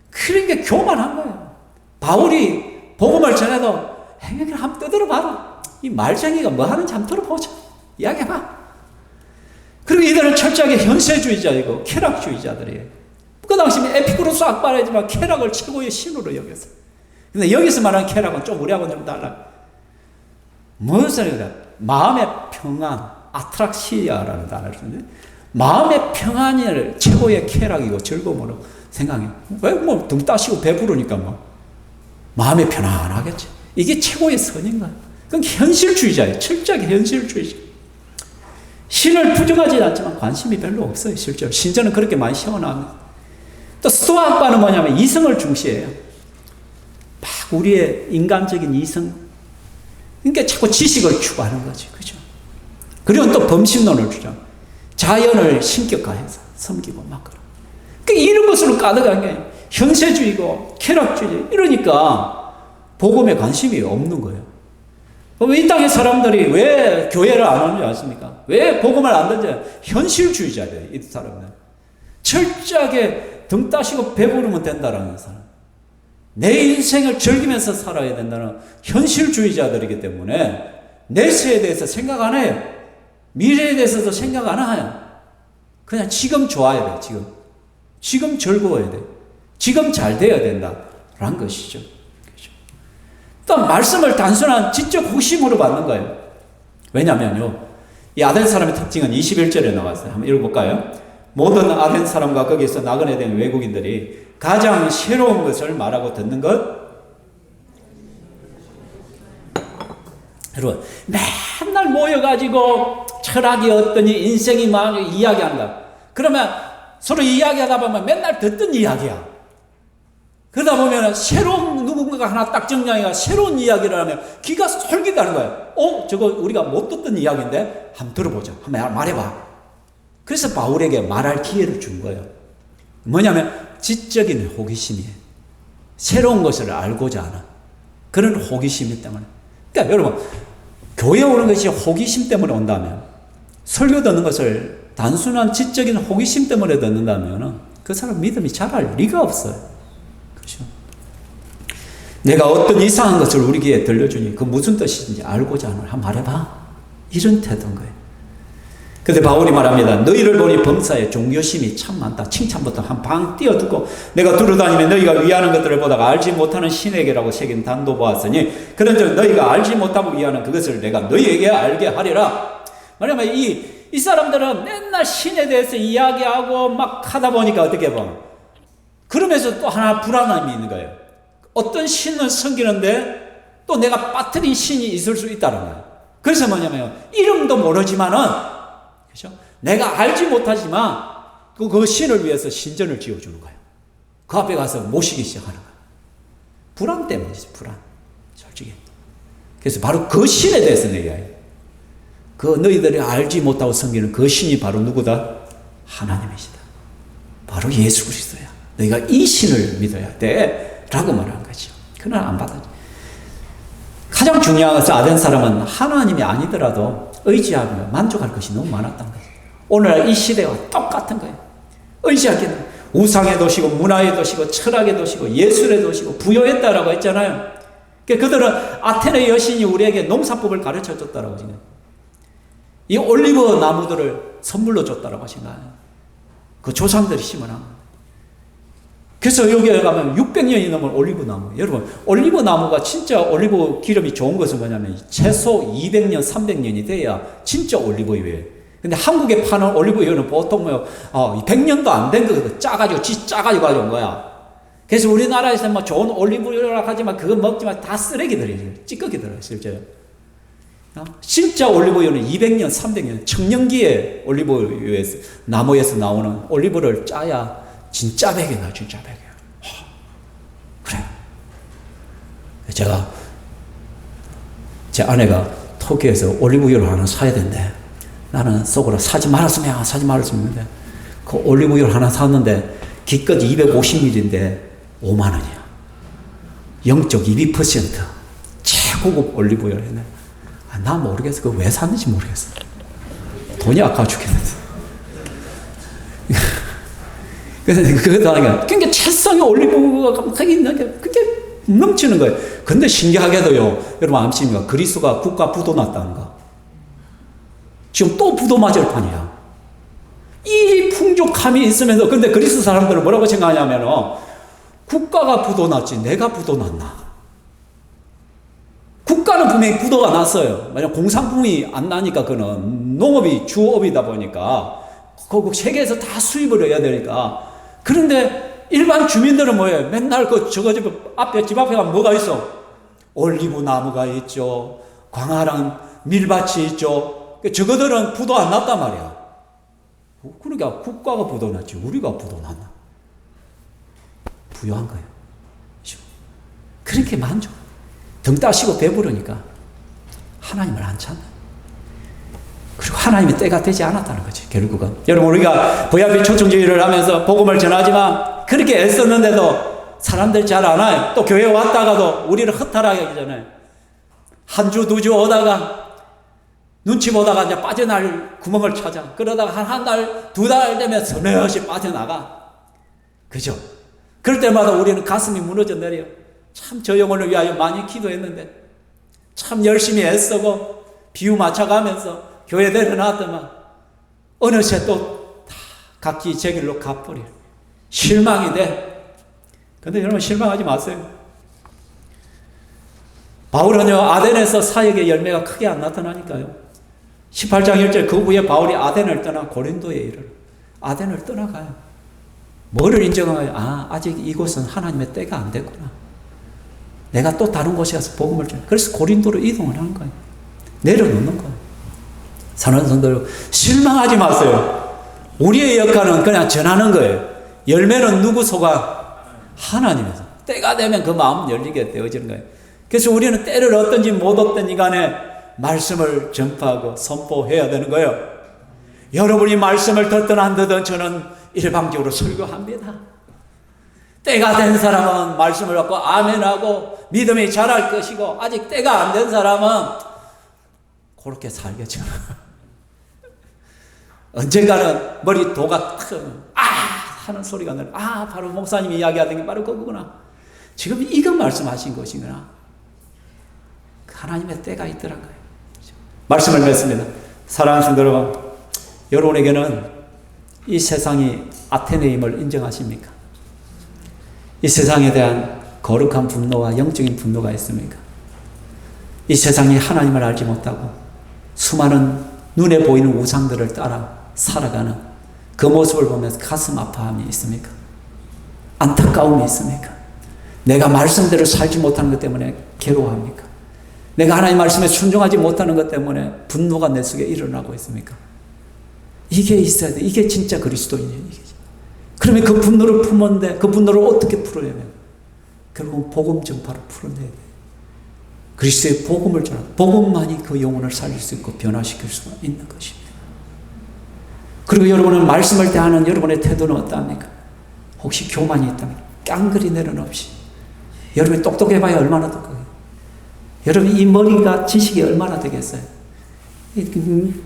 Speaker 1: 그러니까 교만한 거예요. 바울이 복음을 전해도 행위를 한번 떠들어봐라. 이 말쟁이가 뭐 하는지 한번 들어보자. 이야기해봐. 그리고 이들은 철저하게 현세주의자이고 쾌락주의자들이에요. 그 당시에 에피쿠로스 악바라지만 쾌락을 최고의 신으로 여겼어요. 근데 여기서 말하는 쾌락은 좀 우리하고는 좀 달라요. 무슨 소리냐? 마음의 평안, 아트락시아라는 단어를 쓰는데, 마음의 평안을 최고의 쾌락이고 즐거움으로 생각해요. 왜 뭐 등 따시고 배부르니까 뭐 마음이 편안하겠지. 이게 최고의 선인가요? 그건 현실주의자예요. 철저하게 현실주의자. 신을 부정하지 않지만 관심이 별로 없어요. 실제로 신전은 그렇게 많이 세워나갑니다. 또 스토아 학파는 뭐냐면 이성을 중시해요. 막 우리의 인간적인 이성, 그러니까 자꾸 지식을 추구하는 거지, 그죠? 그리고 또 범신론을 주장, 자연을 신격화해서 섬기고 막 그런. 그러니까 이런 것으로 가득한 게 현세주의고 쾌락주의. 이러니까 복음에 관심이 없는 거예요. 이 땅의 사람들이 왜 교회를 안 오는지 아십니까? 왜 복음을 안 듣는지? 현실주의자들이에요, 이 사람들. 철저하게 등 따시고 배부르면 된다라는 사람. 내 인생을 즐기면서 살아야 된다는 현실주의자들이기 때문에 내세에 대해서 생각 안 해요. 미래에 대해서도 생각 안 해요. 그냥 지금 좋아야 돼, 지금. 지금 즐거워야 돼. 지금 잘 돼야 된다라는 것이죠. 또 말씀을 단순한 지적 호심으로 받는 거예요. 왜냐면요, 이 아덴 사람의 특징은 21절에 나왔어요. 한번 읽어볼까요? 모든 아덴 사람과 거기서 나그네 된 외국인들이 가장 새로운 것을 말하고 듣는 것. 여러분, 맨날 모여가지고 철학이 어떠니, 인생이 막 이야기한다. 그러면 서로 이야기하다 보면 맨날 듣던 이야기야. 그러다 보면 새로운 누군가가 하나 딱 정량이가 새로운 이야기를 하면 귀가 솔깃하는 거예요. 저거 우리가 못 듣던 이야기인데 한번 들어보자. 한번 말해봐. 그래서 바울에게 말할 기회를 준 거예요. 뭐냐면 지적인 호기심이에요. 새로운 것을 알고자 하는 그런 호기심이 때문에. 그러니까 여러분, 교회 오는 것이 호기심 때문에 온다면, 설교 듣는 것을 단순한 지적인 호기심 때문에 듣는다면 그 사람 믿음이 자랄 리가 없어요. 그렇죠? 내가 어떤 이상한 것을 우리 귀에 들려주니 그 무슨 뜻인지 알고자 하는, 한번 말해봐. 이런 태도인 거예요. 근데 바울이 말합니다. 너희를 보니 범사에 종교심이 참 많다. 칭찬부터 한 방 띄워두고, 내가 두루다니며 너희가 위하는 것들을 보다가 알지 못하는 신에게라고 새긴 단도 보았으니 그런즉 너희가 알지 못하고 위하는 그것을 내가 너희에게 알게 하리라. 말하면 이 사람들은 맨날 신에 대해서 이야기하고 막 하다 보니까 어떻게 보면 그러면서 또 하나 불안함이 있는 거예요. 어떤 신을 섬기는데 또 내가 빠뜨린 신이 있을 수 있다는 거예요. 그래서 뭐냐면 이름도 모르지만은, 그렇죠? 내가 알지 못하지만 그 신을 위해서 신전을 지어주는 거예요. 그 앞에 가서 모시기 시작하는 거예요. 불안 때문이지, 불안. 솔직히. 그래서 바로 그 신에 대해서 얘기해요. 그 너희들이 알지 못하고 섬기는 그 신이 바로 누구다? 하나님이시다. 바로 예수 그리스도야. 너희가 이 신을 믿어야 돼 라고 말하는 거죠. 그러나 안 받아줘. 가장 중요한 것은 아덴 사람은 하나님이 아니더라도 의지하며 만족할 것이 너무 많았던 거예요. 오늘날 이 시대와 똑같은 거예요. 의지하기는 우상의 도시고 문화의 도시고 철학의 도시고 예술의 도시고 부여했다라고 했잖아요. 그러니까 그들은 아테네 여신이 우리에게 농사법을 가르쳐줬다라고 생각해요. 이 올리브 나무들을 선물로 줬다라고 하신가요? 그 조상들이 심어놓은 거예요. 그래서 여기에 가면 600년이 넘은 올리브 나무. 여러분, 올리브 나무가 진짜 올리브 기름이 좋은 것은 뭐냐면 최소 200년, 300년이 돼야 진짜 올리브유예요. 근데 한국에 파는 올리브유는 보통 100년도 안 된 거 짜가지고 가져온 거야. 그래서 우리나라에서 뭐 좋은 올리브유라 하지만 그거 먹지만 다 쓰레기들이에요. 찌꺼기들이에요, 실제로. 진짜 올리브유는 200년, 300년, 청년기에 올리브유에서, 나무에서 나오는 올리브를 짜야 진짜 백이다, 진짜 백이야. 그래. 제가, 제 아내가 터키에서 올리브유를 하나 사야 된대. 나는 속으로 사지 말았으면 했는데, 그 올리브유를 하나 샀는데, 기껏 250ml인데 5만 원이야. 0.22% 최고급 올리브유를 했네. 나 모르겠어. 그거 왜 샀는지 모르겠어. 돈이 아까워 죽겠는데. 그것도 아니야. 그러니까 채성의 올리브가 막 있는 게 그게 넘치는 거예요. 근데 신기하게도요, 여러분 아십니까? 그리스가 국가 부도 났다는 거. 지금 또 부도 맞을 판이야. 이 풍족함이 있으면서, 근데 그리스 사람들은 뭐라고 생각하냐면, 국가가 부도났지 내가 부도났나? 국가는 분명히 부도가 났어요. 만약 공산품이 안 나니까, 그는 농업이 주업이다 보니까 그 세계에서 다 수입을 해야 되니까. 그런데 일반 주민들은 뭐예요? 맨날 저거 집 앞에 가면 뭐가 있어? 올리브 나무가 있죠. 광활한 밀밭이 있죠. 저거들은 부도 안 났단 말이야. 그러니까 국가가 부도 났지 우리가 부도 났나? 부유한 거예요. 그렇게 만족. 등 따시고 배부르니까 하나님을 안 찾는. 그리고 하나님의 때가 되지 않았다는 거지, 결국은. 여러분, 우리가 VIP 초청주의를 하면서 복음을 전하지만 그렇게 애썼는데도 사람들 잘 안 와요. 또 교회 왔다가도 우리를 허탈하게 하기 전에 한 주, 두 주 오다가 눈치 보다가 이제 빠져나갈 구멍을 찾아. 그러다가 한 달, 두 달 되면 서너시 빠져나가. 그죠? 그럴 때마다 우리는 가슴이 무너져 내려요. 참 저 영혼을 위하여 많이 기도했는데, 참 열심히 애쓰고 비유 맞춰가면서 교회 데려놨더만 어느새 또 다 각기 제 길로 가버려. 실망이 돼. 근데 여러분, 실망하지 마세요. 바울은요, 아덴에서 사역의 열매가 크게 안 나타나니까요. 18장 1절, 그 후에 바울이 아덴을 떠나 고린도에 이르러 아덴을 떠나가요. 뭐를 인정하요? 아직 이곳은 하나님의 때가 안 됐구나. 내가 또 다른 곳에 가서 복음을 줘. 그래서 고린도로 이동을 하는 거예요. 내려놓는 거예요. 사랑하는 성도들, 실망하지 마세요. 우리의 역할은 그냥 전하는 거예요. 열매는 누구 소가? 하나님에서. 때가 되면 그 마음 열리게 되어지는 거예요. 그래서 우리는 때를 얻든지 못 얻든지 간에 말씀을 전파하고 선포해야 되는 거예요. 여러분이 말씀을 듣든 안 듣든 저는 일방적으로 설교합니다. 때가 된 사람은 말씀을 받고 아멘하고 믿음이 자랄 것이고, 아직 때가 안 된 사람은 그렇게 살겠죠. 언젠가는 머리 도가 탁 하는 소리가 나요. 바로 목사님이 이야기하던 게 바로 그거구나. 지금 이거 말씀하신 것이구나. 하나님의 때가 있더라고요. 말씀을 맺습니다. 사랑하는 성도 여러분, 여러분에게는 이 세상이 아테네임을 인정하십니까? 이 세상에 대한 거룩한 분노와 영적인 분노가 있습니까? 이 세상이 하나님을 알지 못하고 수많은 눈에 보이는 우상들을 따라 살아가는 그 모습을 보면서 가슴 아파함이 있습니까? 안타까움이 있습니까? 내가 말씀대로 살지 못하는 것 때문에 괴로워합니까? 내가 하나님 말씀에 순종하지 못하는 것 때문에 분노가 내 속에 일어나고 있습니까? 이게 있어야 돼. 이게 진짜 그리스도인이에요. 그러면 그 분노를 품었는데 그 분노를 어떻게 풀어내면? 결국은 복음 전파로 풀어내야 돼. 그리스도의 복음을 전하. 복음만이 그 영혼을 살릴 수 있고 변화시킬 수가 있는 것입니다. 그리고 여러분은 말씀을 대하는 여러분의 태도는 어떠합니까? 혹시 교만이 있다면 깡그리 내려놓으시. 여러분이 똑똑해봐야 얼마나 똑똑해요. 여러분 이 머리가 지식이 얼마나 되겠어요?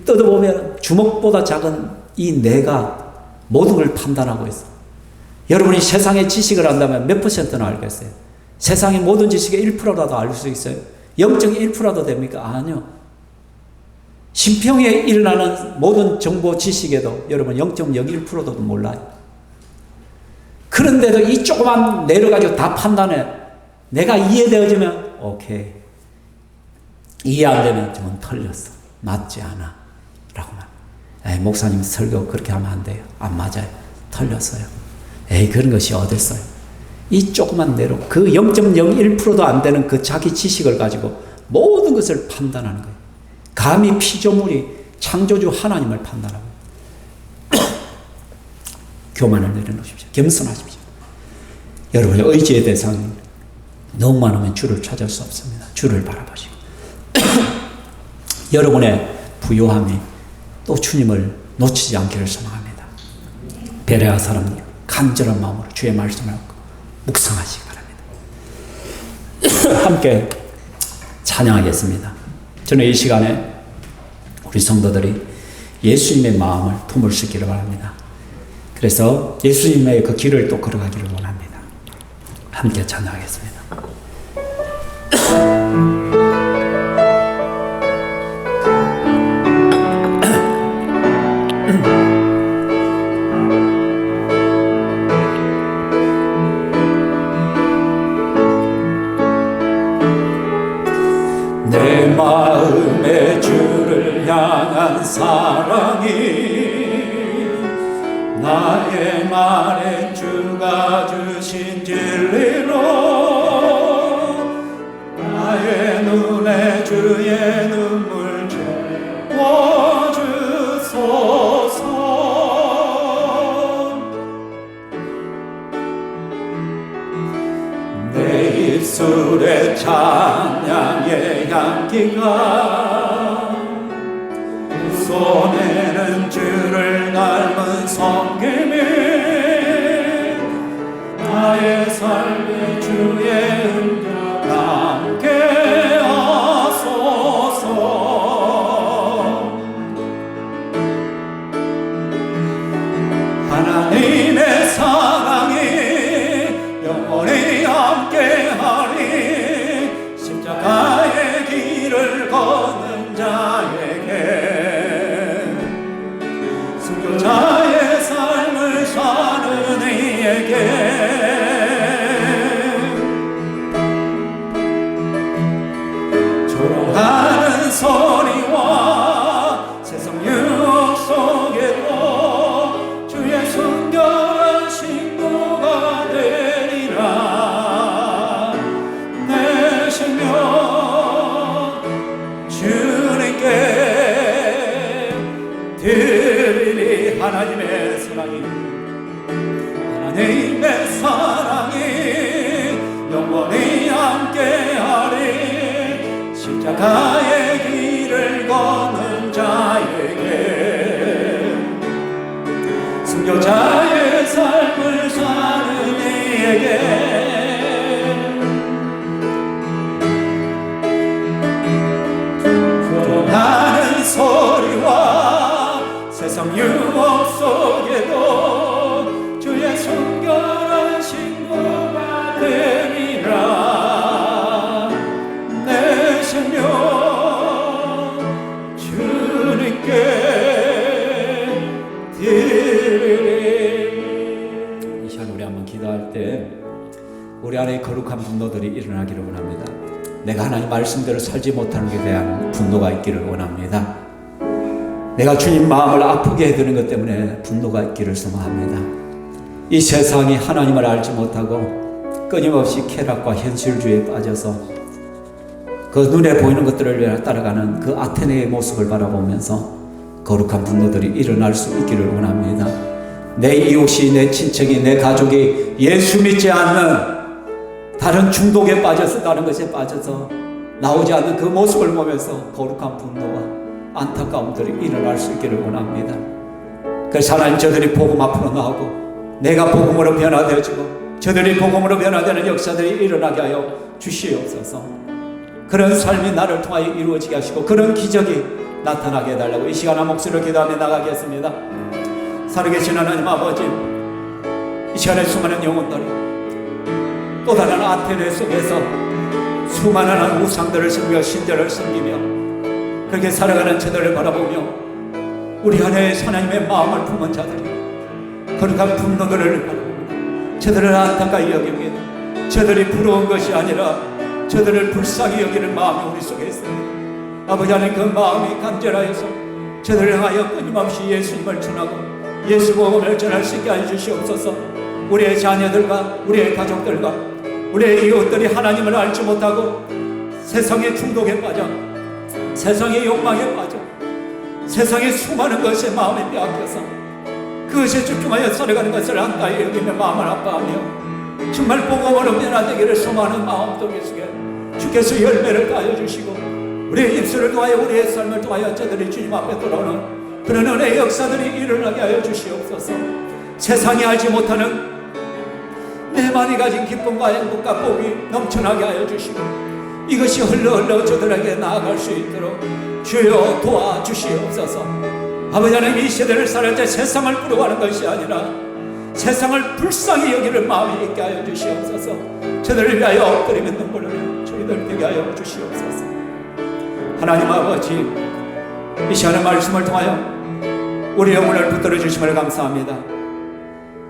Speaker 1: 뜯어보면 주먹보다 작은 이 뇌가 모든 걸 판단하고 있어. 여러분이 세상의 지식을 안다면 몇 %나 알겠어요? 세상의 모든 지식의 1%라도 알 수 있어요? 0.1%도 됩니까? 아니요. 심평에 일어나는 모든 정보 지식에도 여러분 0.01%도 몰라요. 그런데도 이 조그만 뇌를 가지고 다 판단해. 내가 이해되어지면 오케이. 이해 안 되면 좀 틀렸어. 맞지 않아. 라고 말. 목사님 설교 그렇게 하면 안 돼요. 안 맞아요. 틀렸어요. 그런 것이 어딨어요. 이 조그만 뇌로 그 0.01%도 안 되는 그 자기 지식을 가지고 모든 것을 판단하는 거예요. 감히 피조물이 창조주 하나님을 판단하고. 교만을 내려놓으십시오. 겸손하십시오. 여러분의 의지의 대상이 너무 많으면 주를 찾을 수 없습니다. 주를 바라보시고. 여러분의 부요함이 또 주님을 놓치지 않기를 소망합니다. 베레아 사람들 간절한 마음으로 주의 말씀을 묵상하시기 바랍니다. 함께 찬양하겠습니다. 저는 이 시간에 우리 성도들이 예수님의 마음을 품을 수 있기를 바랍니다. 그래서 예수님의 그 길을 또 걸어가기를 원합니다. 함께 찬양하겠습니다. 무한한 사랑이 나의 말엔 주가 주신 진리로 나의 눈에 주의 눈물 채워주소서. 내 입술에 찬양의 향기가 손에는 주를 닮은 섬김이 나의 삶에 주의 흔적 함께 하소서. 하나님의 사랑이 영원히 함께하리. 십자가의 길을 걷는 자에게 순교자의 삶을 사는 이에게 조롱하는 소리와 세상 유혹 속에도 주의 순결한 신부가 되리라. 내 생명 주님께 드리리. 하나님의 사랑이 영원히 함께하리. 십자가의 길을 걷는 자에게 순교자의 삶을 사는 이에게 조롱하는 소리와 세상 유혹 속에도 주의 순결한 신부가 되리라. 내 생명 주님께 드리리. 이 시간 우리 한번 기도할 때 우리 안에 거룩한 분노들이 일어나기를 원합니다. 내가 하나님 말씀대로 살지 못하는 것에 대한 분노가 있기를 원합니다. 내가 주님 마음을 아프게 해드는 것 때문에 분노가 있기를 소망합니다. 이 세상이 하나님을 알지 못하고 끊임없이 쾌락과 현실주의에 빠져서 그 눈에 보이는 것들을 따라가는 그 아테네의 모습을 바라보면서 거룩한 분노들이 일어날 수 있기를 원합니다. 내 이웃이, 내 친척이, 내 가족이 예수 믿지 않는 다른 중독에 빠져서 다른 것에 빠져서 나오지 않는 그 모습을 보면서 거룩한 분노와 안타까움들이 일어날 수 있기를 원합니다. 그래서 하나님, 저들이 복음 앞으로 나오고 내가 복음으로 변화되어지고 저들이 복음으로 변화되는 역사들이 일어나게 하여 주시옵소서. 그런 삶이 나를 통하여 이루어지게 하시고 그런 기적이 나타나게 해달라고 이 시간 한 목소리로 기도하며 나가겠습니다. 살아계신 하나님 아버지, 이 시간에 수많은 영혼들이 또 다른 아테네 속에서 수많은 우상들을 섬기며 신들을 섬기며 그렇게 살아가는 저들을 바라보며 우리 안에 하나님의 마음을 품은 자들이 거룩한 분노들을 바라봅니다. 저들을 안타까이 여깁니다. 저들이 부러운 것이 아니라 저들을 불쌍히 여기는 마음이 우리 속에 있습니다. 아버지 하나님, 그 마음이 간절하여서 저들을 향하여 끊임없이 예수님을 전하고 예수 복음을 전할 수 있게 하여 주시옵소서. 우리의 자녀들과 우리의 가족들과 우리의 이웃들이 하나님을 알지 못하고 세상의 중독에 빠져 세상의 욕망에 빠져 세상의 수많은 것에 마음에 빼앗겨서 그것에 집중하여 살아가는 것을 안타히 여기며 마음을 아파하며 정말 복음으로 변화되기를 소망하는 마음들 속에 주께서 열매를 가여 주시고 우리의 입술을 통하여 우리의 삶을 통하여 저들이 주님 앞에 돌아오는 그런 은혜의 역사들이 일어나게 하여 주시옵소서. 세상이 알지 못하는 내만이 가진 기쁨과 행복과 복이 넘쳐나게 하여 주시고 이것이 흘러 저들에게 나아갈 수 있도록 주여 도와주시옵소서. 아버지 하나님, 이 시대를 살아갈 때 세상을 부러워하는 것이 아니라 세상을 불쌍히 여기를 마음이 있게 하여 주시옵소서. 저들을 위하여 엎드리며 눈물을 흘려 저희들 되게 하여 주시옵소서. 하나님 아버지, 이 시간의 말씀을 통하여 우리 영혼을 붙들어 주심을 감사합니다.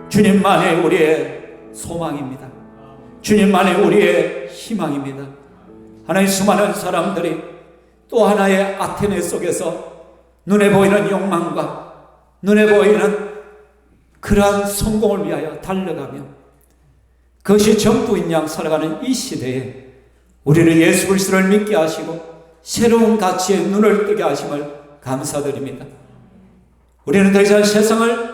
Speaker 1: 주님만이 우리의 소망입니다. 주님만이 우리의 희망입니다. 하나님, 수많은 사람들이 또 하나의 아테네 속에서 눈에 보이는 욕망과 눈에 보이는 그러한 성공을 위하여 달려가며 그것이 전부인 양 살아가는 이 시대에 우리를 예수 그리스도를 믿게 하시고 새로운 가치에 눈을 뜨게 하심을 감사드립니다. 우리는 더 이상 세상을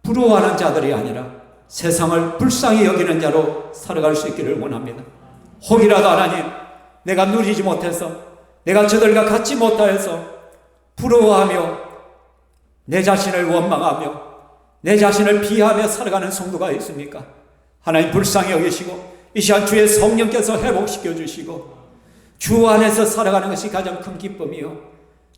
Speaker 1: 부러워하는 자들이 아니라 세상을 불쌍히 여기는 자로 살아갈 수 있기를 원합니다. 혹이라도 하나님, 내가 누리지 못해서, 내가 저들과 같지 못하여서 부러워하며 내 자신을 원망하며 내 자신을 비하며 살아가는 성도가 있습니까? 하나님 불쌍히 여기시고 이 시간 주의 성령께서 회복시켜 주시고 주 안에서 살아가는 것이 가장 큰 기쁨이요,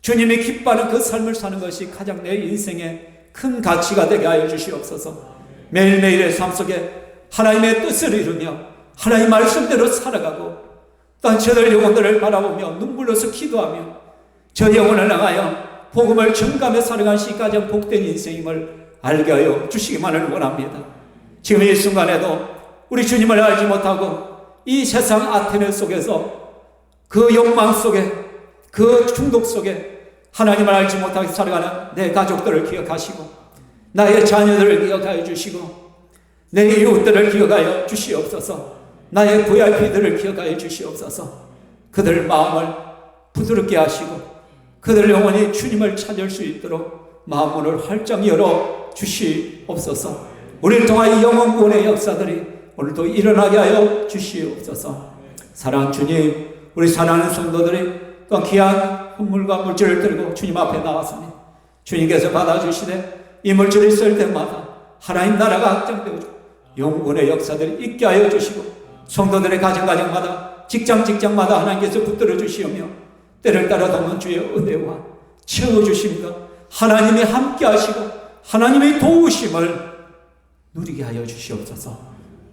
Speaker 1: 주님이 기뻐하는 그 삶을 사는 것이 가장 내 인생의 큰 가치가 되게 하여 주시옵소서. 매일매일의 삶 속에 하나님의 뜻을 이루며 하나님 말씀대로 살아가고 또한 저들 영혼들을 바라보며 눈물로서 기도하며 저 영혼을 향하여 복음을 전가하며 살아가는 것이 가장 복된 인생임을 알게 하여 주시기만을 원합니다. 지금 이 순간에도 우리 주님을 알지 못하고 이 세상 아테네 속에서 그 욕망 속에 그 중독 속에 하나님을 알지 못하게 살아가는 내 가족들을 기억하시고 나의 자녀들을 기억하여 주시고 내 이웃들을 기억하여 주시옵소서. 나의 VIP들을 기억하여 주시옵소서. 그들 마음을 부드럽게 하시고 그들 영혼이 주님을 찾을 수 있도록 마음문을 활짝 열어 주시옵소서. 우리를 통하여 영혼 구원의 역사들이 오늘도 일어나게 하여 주시옵소서. 사랑하는 주님, 우리 사랑하는 성도들이 또 귀한 선물과 물질을 들고 주님 앞에 나왔습니다. 주님께서 받아주시되 이 물질을 쓸 때마다 하나님 나라가 확장되어지고 영혼의 역사들이 있게 하여 주시고 성도들의 가정마다 직장마다 하나님께서 붙들어 주시오며 때를 따라 돕는 주의 은혜와 채워주심과 하나님이 함께 하시고 하나님의 도우심을 누리게 하여 주시옵소서.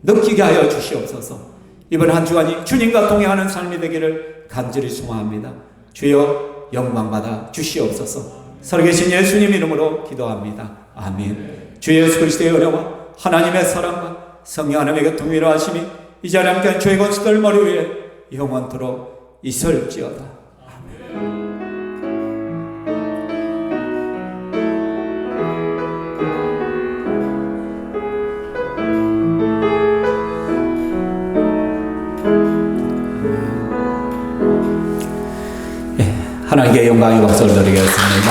Speaker 1: 느끼게 하여 주시옵소서. 이번 한 주간이 주님과 동행하는 삶이 되기를 간절히 소망합니다. 주여 영광받아 주시옵소서. 살아계신 예수님 이름으로 기도합니다. 아멘. 주 예수 그리스도의 은혜와 하나님의 사랑과 성령 하나님의 교통위로 하심이 이 자리에 함께한 주의 권수들 머리 위에 영원토록 있을지어다. 하나님께 영광의 박수를 드리겠습니다.